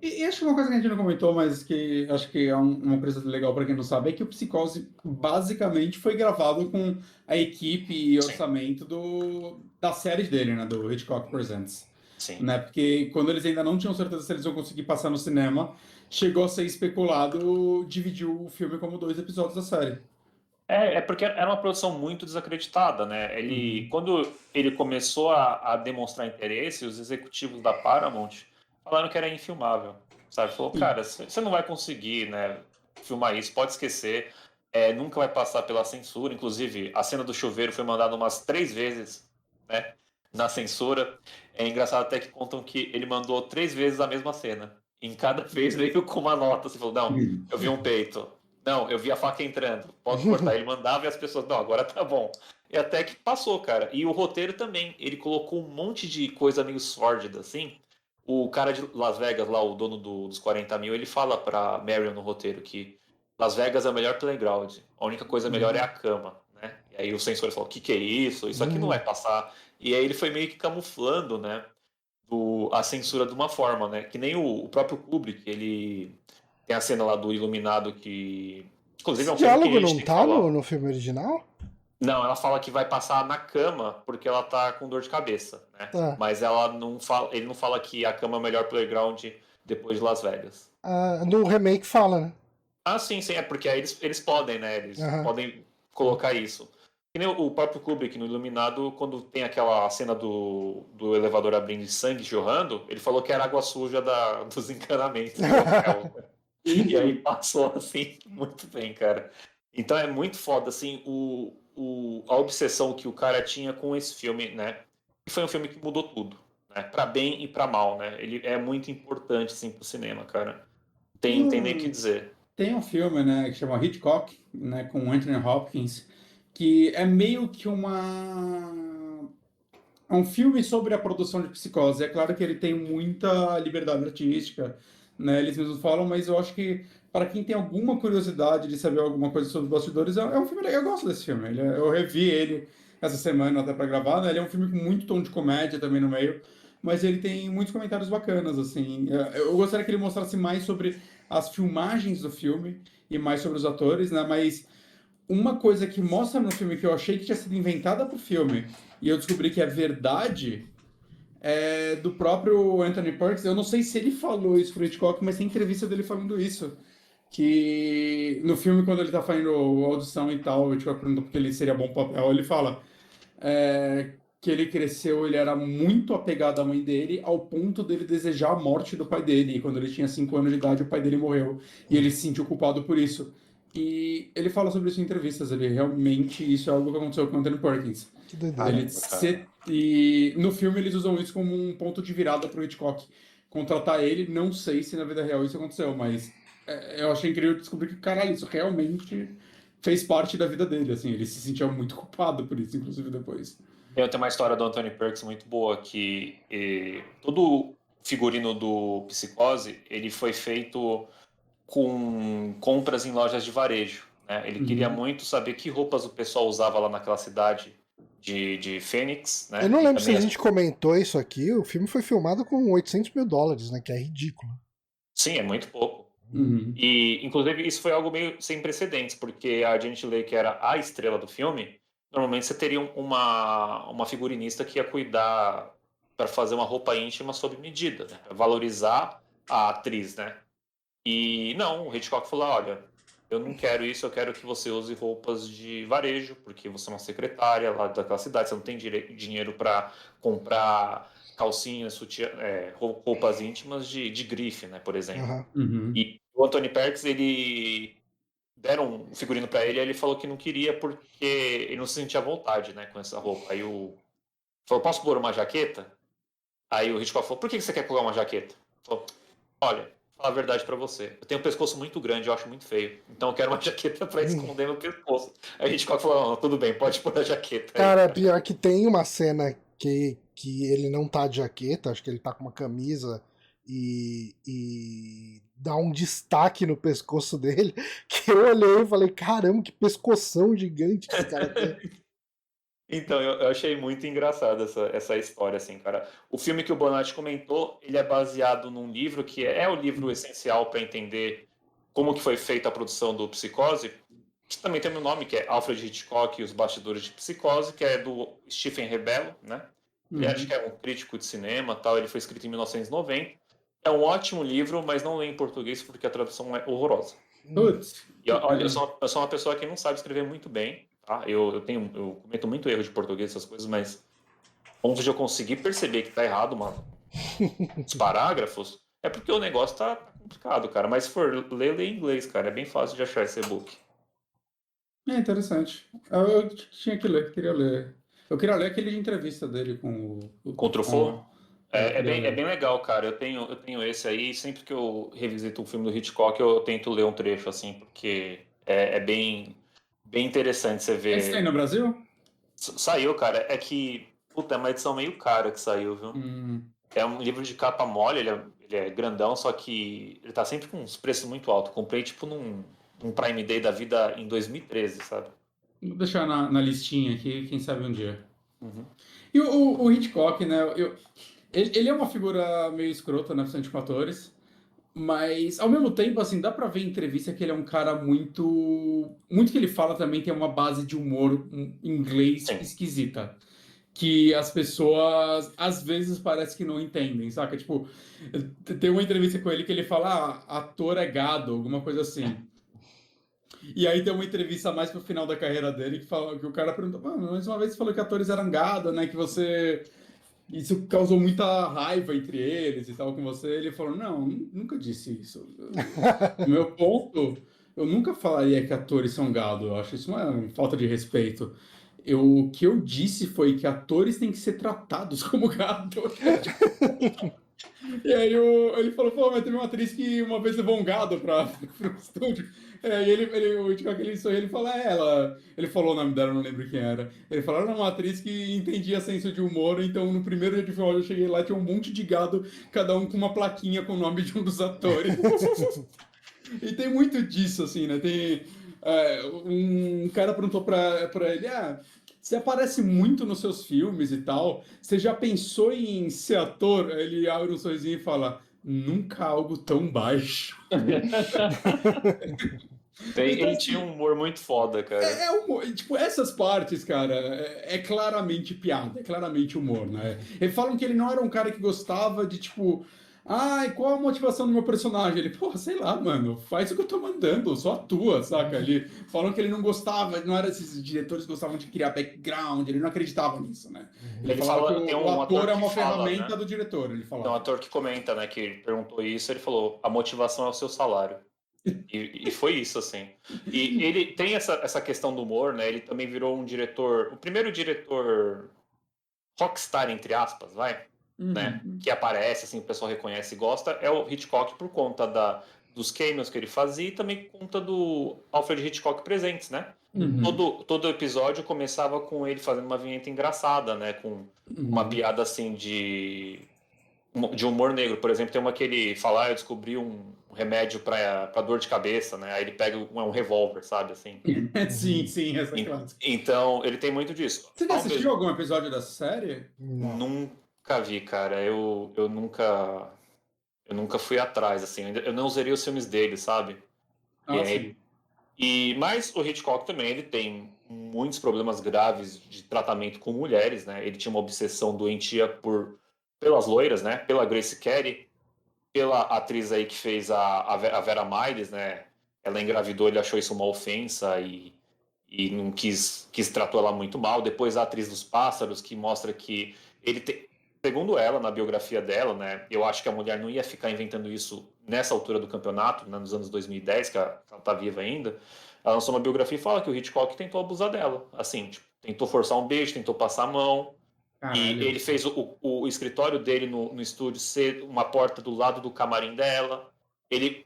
E acho que uma coisa que a gente não comentou, mas que acho que é uma coisa legal para quem não sabe, é que o Psicose basicamente foi gravado com a equipe e Sim, orçamento da série dele, né? Do Hitchcock Presents. sim. Né? Porque quando eles ainda não tinham certeza se eles iam conseguir passar no cinema, chegou a ser especulado dividir o filme como 2 episódios da série. É porque era uma produção muito desacreditada, né? Uhum. Quando ele começou a demonstrar interesse, os executivos da Paramount falaram que era infilmável, sabe? Falou, Sim. cara, você não vai conseguir, né, filmar isso, pode esquecer, nunca vai passar pela censura. Inclusive, a cena do chuveiro foi mandada umas 3 vezes, né, na censura. É engraçado até que contam que ele mandou 3 vezes a mesma cena. Em cada vez veio com uma nota, você falou, não, eu vi um peito. Não, eu vi a faca entrando. Pode cortar. Ele mandava e as pessoas, não, agora tá bom. E até que passou, cara. E o roteiro também. Ele colocou um monte de coisa meio sórdida, assim, O cara de Las Vegas, lá, o dono dos 40 mil, ele fala pra Marion no roteiro que Las Vegas é o melhor playground. A única coisa melhor é a cama, né? E aí o censor falou, o que é isso? Isso aqui não vai passar. E aí ele foi meio que camuflando, né? A censura de uma forma, né? Que nem o próprio Kubrick, ele tem a cena lá do Iluminado que... Inclusive é um Esse filme que a diálogo gente não tem que tá falar. no filme original? Não, ela fala que vai passar na cama porque ela tá com dor de cabeça, né? Tá. Mas ela não fala, ele não fala que a cama é o melhor playground depois de Las Vegas. No remake fala, né? Ah, sim, sim, é porque aí eles podem, né? Eles podem colocar isso. Que nem o próprio Kubrick no Iluminado, quando tem aquela cena do elevador abrindo e sangue jorrando, ele falou que era água suja dos encanamentos do hotel. E aí passou assim, muito bem, cara. Então é muito foda, assim, a obsessão que o cara tinha com esse filme, né? E foi um filme que mudou tudo, né? Pra bem e pra mal, né? Ele é muito importante, assim, pro cinema, cara. Tem nem o que dizer. Tem um filme, né, que chama Hitchcock, né, com Anthony Hopkins, que é meio que é um filme sobre a produção de Psicose. É claro que ele tem muita liberdade artística, né? Eles mesmos falam, mas eu acho que para quem tem alguma curiosidade de saber alguma coisa sobre os bastidores, é um filme legal. Eu gosto desse filme. Eu revi ele essa semana até para gravar, né? Ele é um filme com muito tom de comédia também no meio, mas ele tem muitos comentários bacanas, assim. Eu gostaria que ele mostrasse mais sobre as filmagens do filme e mais sobre os atores, né? Mas uma coisa que mostra no filme que eu achei que tinha sido inventada pro filme e eu descobri que é verdade é do próprio Anthony Perkins. Eu não sei se ele falou isso pro Hitchcock, mas tem entrevista dele falando isso. Que no filme, quando ele tá fazendo a audição e tal, o Hitchcock pergunta porque ele seria bom papel, ele fala que ele cresceu, ele era muito apegado à mãe dele, ao ponto dele desejar a morte do pai dele. E quando ele tinha 5 anos de idade, o pai dele morreu. E ele se sentiu culpado por isso. E ele fala sobre isso em entrevistas. Ele realmente, isso é algo que aconteceu com o Anthony Perkins. Que doideira. E no filme eles usam isso como um ponto de virada pro Hitchcock contratar ele. Não sei se na vida real isso aconteceu, mas eu achei incrível descobrir que, caralho, isso realmente fez parte da vida dele, assim. Ele se sentia muito culpado por isso, inclusive, depois. Eu tenho uma história do Anthony Perkins muito boa, que todo figurino do Psicose, ele foi feito com compras em lojas de varejo, né? Ele queria muito saber que roupas o pessoal usava lá naquela cidade de Phoenix, né? Eu não E lembro se também a gente comentou isso aqui. O filme foi filmado com $800 mil, né? Que é ridículo. Sim, é muito pouco. E, inclusive, isso foi algo meio sem precedentes, porque a Janet Leigh, que era a estrela do filme, normalmente você teria uma figurinista que ia cuidar para fazer uma roupa íntima sob medida, né? Para valorizar a atriz, né? E não, o Hitchcock falou: olha, eu não quero isso, eu quero que você use roupas de varejo, porque você é uma secretária lá daquela cidade, você não tem dinheiro para comprar calcinhas, roupas íntimas de grife, né, por exemplo. E o Anthony Perkins, ele deram um figurino para ele, e ele falou que não queria porque ele não se sentia à vontade, né, com essa roupa. Aí falou: posso pôr uma jaqueta? Aí o Hitchcock falou: por que você quer colocar uma jaqueta? Ele falou: olha, falar a verdade pra você. Eu tenho um pescoço muito grande, eu acho muito feio. Então eu quero uma jaqueta pra esconder meu pescoço. Aí a gente falou: não, tudo bem, pode pôr a jaqueta. Cara, pior que tem uma cena que ele não tá de jaqueta, acho que ele tá com uma camisa e dá um destaque no pescoço dele, que eu olhei e falei, caramba, que pescoção gigante que esse cara tem. Então, eu achei muito engraçado essa história, assim, cara. O filme que o Bonatti comentou, ele é baseado num livro que é o livro essencial para entender como que foi feita a produção do Psicose, que também tem um nome, que é Alfred Hitchcock e os Bastidores de Psicose, que é do Stephen Rebello, né? Ele acho que é um crítico de cinema, tal. Ele foi escrito em 1990. É um ótimo livro, mas não lê em português porque a tradução é horrorosa. Putz. E olha, eu sou uma pessoa que não sabe escrever muito bem, tá? Eu cometo muito erro de português, essas coisas, mas onde eu conseguir perceber que tá errado, mano, os parágrafos, é porque o negócio tá complicado, cara. Mas se for ler, lê em inglês, cara. É bem fácil de achar esse e-book. É interessante. Eu tinha que ler, queria ler. Eu queria ler aquele de entrevista dele com Com o Truffaut? É queria bem legal, cara. Eu tenho esse aí. Sempre que eu revisito um filme do Hitchcock, eu tento ler um trecho, assim, porque é bem interessante você ver. Esse tem no Brasil? Saiu, cara. É que, puta, é uma edição meio cara que saiu, viu? É um livro de capa mole, ele é grandão, só que ele tá sempre com uns preços muito altos. Comprei, tipo, num Prime Day da vida em 2013, sabe? Vou deixar na listinha aqui, quem sabe um dia. Uhum. E o Hitchcock, né? Ele é uma figura meio escrota, né? Principalmente com atores. Mas, ao mesmo tempo, assim, dá pra ver em entrevista que ele é um cara muito. Muito que ele fala também tem uma base de humor inglês Sim. esquisita. Que as pessoas, às vezes, parece que não entendem, saca? Tipo, tem uma entrevista com ele que ele fala, ator é gado, alguma coisa assim. E aí tem uma entrevista mais pro final da carreira dele que fala que o cara perguntou, mano, mais uma vez você falou que atores eram gado, né? Que você. Isso causou muita raiva entre eles e tal com você. Ele falou, não, nunca disse isso. O meu ponto, eu nunca falaria que atores são gado. Eu acho isso uma falta de respeito. O que eu disse foi que atores têm que ser tratados como gado. E aí ele falou, pô, mas teve uma atriz que uma vez levou um gado pro estúdio. E o Hitchcock, ele sorriu, ele falou, ele falou o nome dela, não lembro quem era. Ele falou, era uma atriz que entendia senso de humor, então no primeiro dia de filmagem eu cheguei lá, tinha um monte de gado, cada um com uma plaquinha com o nome de um dos atores. E tem muito disso, assim, né? Um cara perguntou pra ele, você aparece muito nos seus filmes e tal, você já pensou em ser ator? Aí ele abre um sorrisinho e fala, nunca algo tão baixo. Então, Ele tinha um humor muito foda, cara. humor. Tipo, essas partes, cara, é claramente piada, é claramente humor, né? Eles falam que ele não era um cara que gostava de, tipo, ai, qual a motivação do meu personagem? Ele, porra, sei lá, mano, faz o que eu tô mandando, só atua, saca? Ele falam que ele não gostava, não era esses diretores que gostavam de criar background, ele não acreditava nisso, né? Ele falava que tem o um ator ator é que uma fala, ferramenta né? do diretor, ele Tem um falava. ator que comenta, né, que perguntou isso, ele falou, a motivação é o seu salário. E foi isso, assim. E ele tem essa questão do humor, né? Ele também virou um diretor, o primeiro diretor rockstar, entre aspas, vai, né? Que aparece, assim, o pessoal reconhece e gosta, é o Hitchcock por conta dos cameos que ele fazia e também por conta do Alfred Hitchcock Presentes, né? Todo episódio começava com ele fazendo uma vinheta engraçada, né? Com uma piada, assim, de humor negro. Por exemplo, tem uma que ele fala, eu descobri um remédio para dor de cabeça, né? Aí ele pega um revólver, sabe, assim. Sim, essa é clássica. Então, ele tem muito disso. Você já assistiu algum episódio da série? Nunca vi, cara. Eu nunca fui atrás, assim. Eu não zerei os filmes dele, sabe? Sim. Mas o Hitchcock também, ele tem muitos problemas graves de tratamento com mulheres, né? Ele tinha uma obsessão doentia pelas loiras, né? Pela Grace Kelly, pela atriz aí que fez a Vera Miles, né? Ela engravidou, ele achou isso uma ofensa e não tratou ela muito mal. Depois a atriz dos Pássaros, que mostra que ele tem, segundo ela, na biografia dela, né? Eu acho que a mulher não ia ficar inventando isso nessa altura do campeonato, né, nos anos 2010, que ela tá viva ainda. Ela lançou uma biografia e fala que o Hitchcock tentou abusar dela. Assim, tipo, tentou forçar um beijo, tentou passar a mão. Caralho. E ele fez o escritório dele no estúdio ser uma porta do lado do camarim dela. Ele,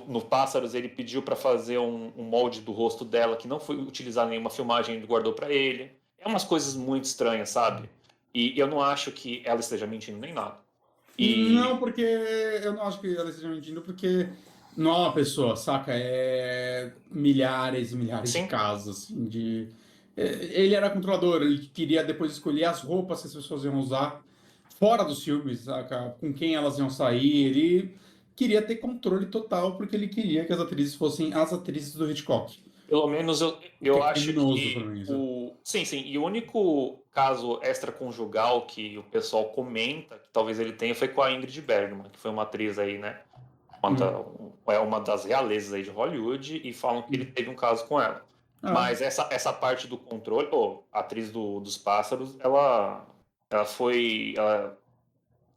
no Pássaros, ele pediu para fazer um molde do rosto dela que não foi utilizado em nenhuma filmagem, ele guardou para ele. É umas coisas muito estranhas, sabe? E eu não acho que ela esteja mentindo nem nada. Não, porque eu não acho que ela esteja mentindo, porque não é uma pessoa, saca? É milhares e milhares de Sim. casos, assim, Ele era controlador, ele queria depois escolher as roupas que as pessoas iam usar fora dos filmes, saca? Com quem elas iam sair, ele queria ter controle total, porque ele queria que as atrizes fossem as atrizes do Hitchcock. Pelo menos eu Que é acho criminoso pra que mim, sabe? Sim. E o único caso extraconjugal que o pessoal comenta que talvez ele tenha foi com a Ingrid Bergman, que foi uma atriz aí, né? É uma das realezas aí de Hollywood e falam que ele teve um caso com ela. Mas essa parte do controle, a atriz dos Pássaros, ela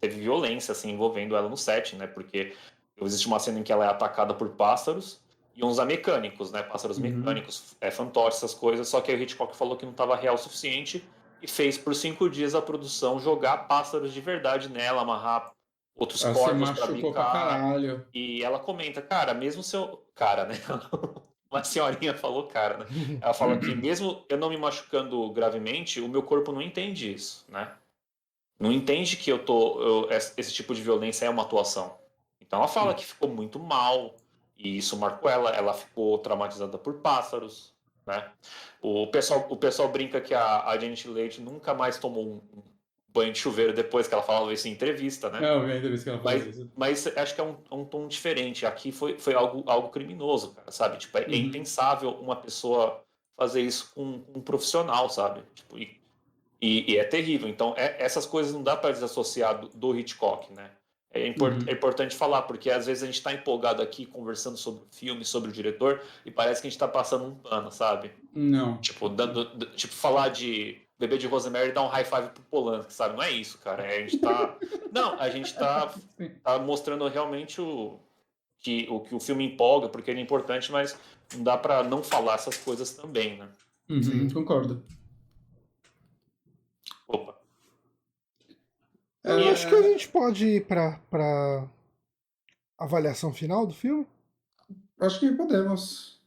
teve violência assim envolvendo ela no set, né? Porque existe uma cena em que ela é atacada por pássaros e uns mecânicos, né? Pássaros mecânicos, fantoches, essas coisas. Só que aí o Hitchcock falou que não estava real o suficiente e fez por 5 dias a produção jogar pássaros de verdade nela, amarrar outros corpos para bicar. E ela comenta, cara, mesmo se eu... Cara, né? Uma senhorinha falou, cara, né? Ela fala que mesmo eu não me machucando gravemente, o meu corpo não entende isso, né? não entende que esse tipo de violência é uma atuação. Então ela fala que ficou muito mal, e isso marcou ela. Ela ficou traumatizada por pássaros, né? O pessoal brinca que a Janet Leigh nunca mais tomou um banho de chuveiro depois que ela falava isso em entrevista, né? Eu vi a entrevista que ela falou isso. Mas acho que é um tom diferente. Aqui foi algo criminoso, cara, sabe? Tipo, é impensável uma pessoa fazer isso com um profissional, sabe? Tipo, e é terrível. Então, essas coisas não dá para desassociar do Hitchcock, né? É importante falar, porque às vezes a gente está empolgado aqui conversando sobre o filme, sobre o diretor, e parece que a gente está passando um pano, sabe? Não. Tipo, falar de Bebê de Rosemary e dar um high five pro Polanski, sabe? Não é isso, cara. A gente tá. Não, a gente tá mostrando realmente que o filme empolga, porque ele é importante, mas não dá para não falar essas coisas também, né? Concordo. Opa. Eu acho que a gente pode ir pra avaliação final do filme. Acho que podemos.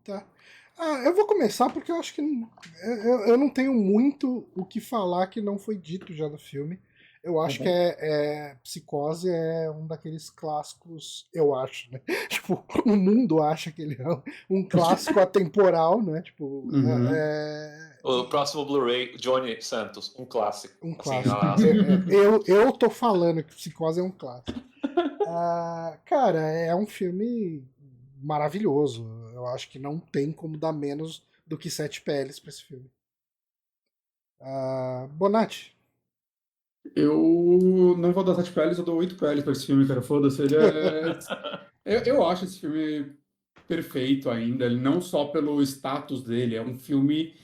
Tá. Eu vou começar porque eu acho que eu não tenho muito o que falar que não foi dito já do filme. Eu acho que Psicose é um daqueles clássicos, eu acho, né? Tipo, o mundo acha que ele é um clássico atemporal, né? Tipo, O próximo Blu-ray, Johnny Santos, um clássico. Um clássico. Eu tô falando que Psicose é um clássico. Cara, é um filme maravilhoso. Eu acho que não tem como dar menos do que 7 PLs pra esse filme. Bonatti. Eu não vou dar 7 PLs, eu dou 8 PLs pra esse filme, cara. Foda-se. Ele eu acho esse filme perfeito ainda. Ele não só pelo status dele, é um filme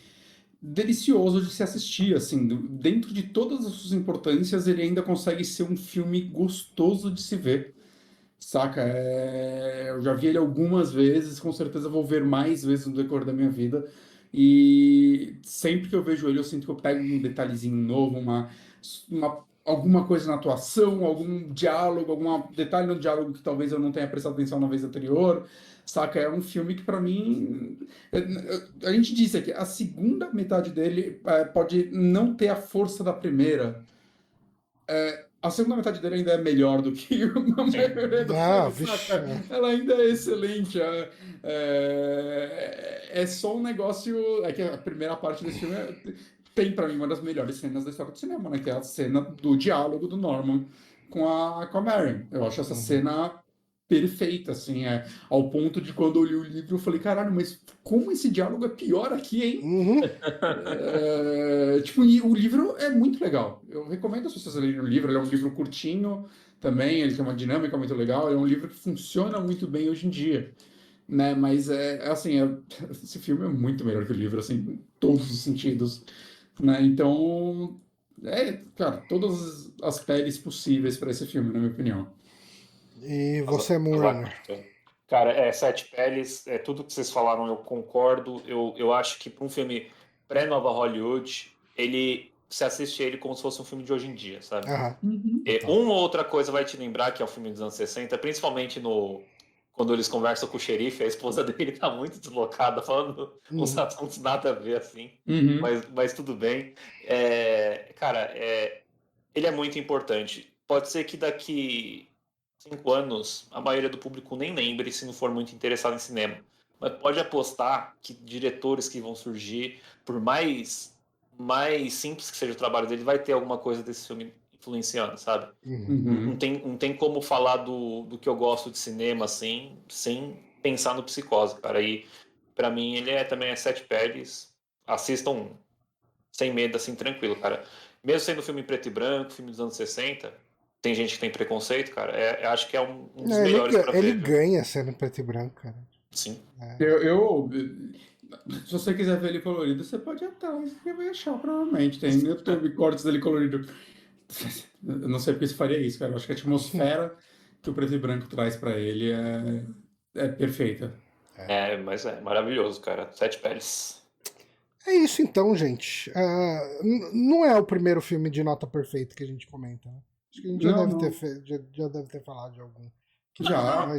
delicioso de se assistir, assim, dentro de todas as suas importâncias, ele ainda consegue ser um filme gostoso de se ver, saca? Eu já vi ele algumas vezes, com certeza vou ver mais vezes no decorrer da minha vida, e sempre que eu vejo ele, eu sinto que eu pego um detalhezinho novo, alguma coisa na atuação, algum diálogo, algum detalhe no diálogo que talvez eu não tenha prestado atenção na vez anterior, saca? É um filme que pra mim, a gente disse aqui, a segunda metade dele pode não ter a força da primeira. A segunda metade dele ainda é melhor do que a maioria do filme, saca? Ela ainda é excelente. É só um negócio. É que a primeira parte desse filme tem pra mim uma das melhores cenas da história do cinema, né? Que é a cena do diálogo do Norman com a Marion. Eu acho essa cena perfeita, assim, ao ponto de quando eu li o livro eu falei, caralho, mas como esse diálogo é pior aqui, hein? Tipo, e o livro é muito legal. Eu recomendo as pessoas lerem o livro, ele é um livro curtinho também, ele tem uma dinâmica muito legal, ele é um livro que funciona muito bem hoje em dia, né? Mas esse filme é muito melhor que o livro, assim, em todos os sentidos, né? Então, cara, todas as peles possíveis para esse filme, na minha opinião. E você, Moonrunner? Cara, 7 peles, tudo que vocês falaram eu concordo. Eu acho que para um filme pré-Nova Hollywood, você assiste ele como se fosse um filme de hoje em dia, sabe? Uma ou outra coisa vai te lembrar que é um filme dos anos 60, principalmente quando eles conversam com o xerife, a esposa dele tá muito deslocada, falando uns assuntos nada a ver, assim. Mas tudo bem. Cara, ele é muito importante. Pode ser que daqui 5 anos a maioria do público nem lembre se não for muito interessado em cinema. Mas pode apostar que diretores que vão surgir, por mais simples que seja o trabalho dele, vai ter alguma coisa desse filme influenciando, sabe? Não tem como falar do que eu gosto de cinema assim, sem pensar no Psicose, cara. E pra mim ele também é 7 peles. Assistam sem medo, assim, tranquilo, cara. Mesmo sendo filme em preto e branco, filme dos anos 60, tem gente que tem preconceito, cara. Acho que é um dos melhores pra ver. Ele ganha sendo preto e branco, cara. Sim. Se você quiser ver ele colorido, você pode ir atrás, porque vai achar, provavelmente. Tem no YouTube cortes dele colorido. Eu não sei porque você faria isso, cara. Eu acho que a atmosfera que o preto e branco traz pra ele é perfeita. Mas é maravilhoso, cara. 7 peles. É isso então, gente. Não é o primeiro filme de nota perfeita que a gente comenta, né? Acho que a gente já deve ter falado de algum.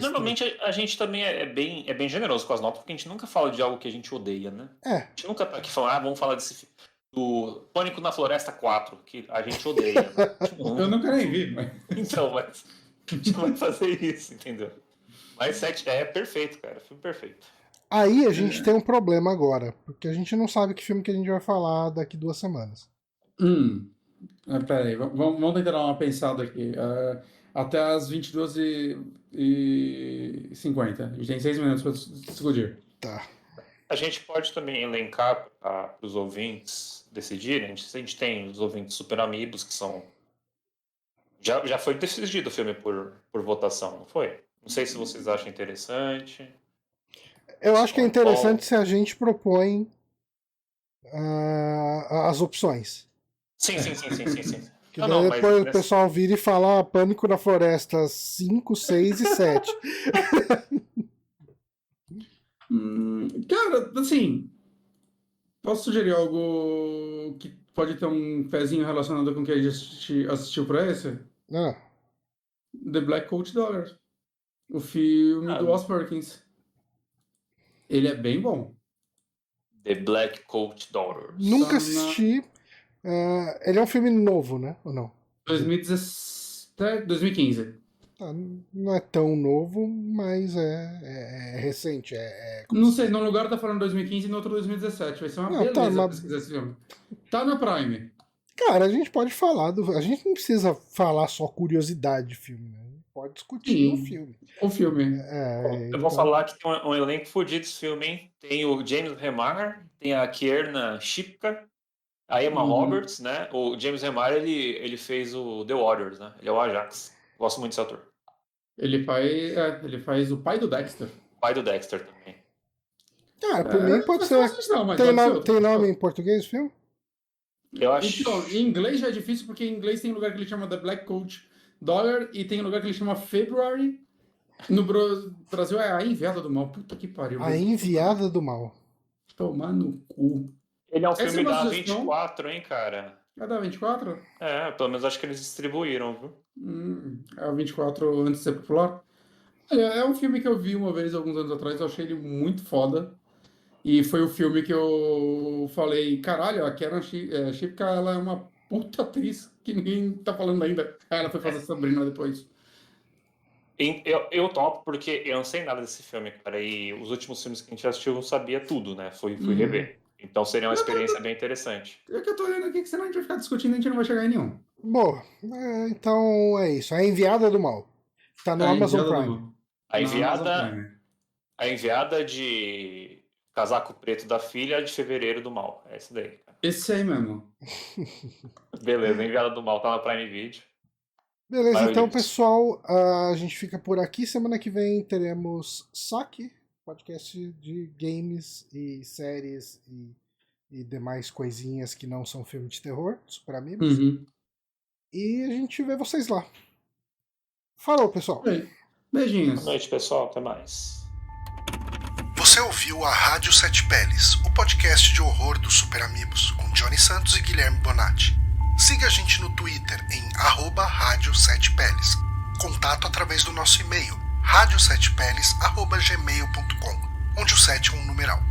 Normalmente a gente também é bem generoso com as notas, porque a gente nunca fala de algo que a gente odeia, né? A gente nunca tá aqui falando, vamos falar do Pânico na Floresta 4, que a gente odeia. Eu nunca nem vi, mas... Então, mas a gente não vai fazer isso, entendeu? Mas 7 é perfeito, cara. Filme perfeito. Aí a gente tem um problema agora, porque a gente não sabe que filme que a gente vai falar daqui 2 semanas. Peraí, vamos tentar dar uma pensada aqui. Até as 22h50. A gente tem 6 minutos para discutir. Tá. A gente pode também elencar para os ouvintes decidirem. A gente tem os ouvintes Super Amigos, que são... Já foi decidido o filme por votação, não foi? Não sei se vocês acham interessante. Eu acho que é interessante se a gente propõe as opções. Sim. Que daí depois o pessoal vira e fala Pânico na Floresta 5, 6 e 7. Cara, assim, posso sugerir algo que pode ter um pezinho relacionado com o que a gente assistiu pra esse? The Black Coat Dollar. O filme do Ross Perkins. Ele é bem bom. The Black Coat Daughters. Nunca assisti. Ele é um filme novo, né? Ou não? 2015. Não é tão novo, mas é recente. Não sei, num lugar tá falando 2015 e no outro 2017. Vai ser uma beleza pesquisar esse filme. Tá na Prime. Cara, a gente pode falar a gente não precisa falar só curiosidade de filme, né? A gente pode discutir o filme. O filme. Eu vou falar que tem um elenco fodido desse filme, hein? Tem o James Remar, tem a Kiernan Shipka, a Emma Roberts, né? O James Remar, ele fez o The Warriors, né? Ele é o Ajax. Gosto muito desse ator. Ele faz o pai do Dexter. Pai do Dexter também. Cara, por mim pode ser. Tem nome em português o filme? Eu acho. Então, em inglês já é difícil, porque em inglês tem um lugar que ele chama The Black Coat Dollar e tem um lugar que ele chama February. No Brasil é A Enviada do Mal. Puta que pariu. A Enviada do Mal. Tomar no cu. Ele é um filme da 24, hein, cara? É da 24? Pelo menos acho que eles distribuíram, viu? É o 24 antes de ser popular. É um filme que eu vi uma vez, alguns anos atrás, eu achei ele muito foda. E foi o filme que eu falei, caralho, a Kiernan Shipka, ela é uma puta atriz que ninguém tá falando ainda. Ela foi fazer Sabrina depois. Eu topo porque eu não sei nada desse filme, cara. E os últimos filmes que a gente assistiu eu sabia tudo, né? Fui rever. Então seria uma experiência bem interessante. É que eu tô olhando aqui que senão a gente vai ficar discutindo e a gente não vai chegar em nenhum. Bom, então é isso. A Enviada do Mal. Tá no Amazon Prime. A enviada de Casaco Preto da Filha de Fevereiro do Mal. É esse daí. Cara. Esse aí mesmo. Beleza, a Enviada do Mal tá na Prime Video. Beleza, então pessoal, a gente fica por aqui. Semana que vem teremos Saque, podcast de games e séries e demais coisinhas que não são filme de terror, Super Amigos. E a gente vê vocês lá. Falou, pessoal. Beijinhos. Boa noite, pessoal. Até mais. Você ouviu a Rádio Sete Peles, o podcast de horror dos Super Amigos, com Johnny Santos e Guilherme Bonatti. Siga a gente no Twitter em @Rádio7Peles. Contato através do nosso e-mail radiosetepeles@gmail.com, onde o 7 é um numeral.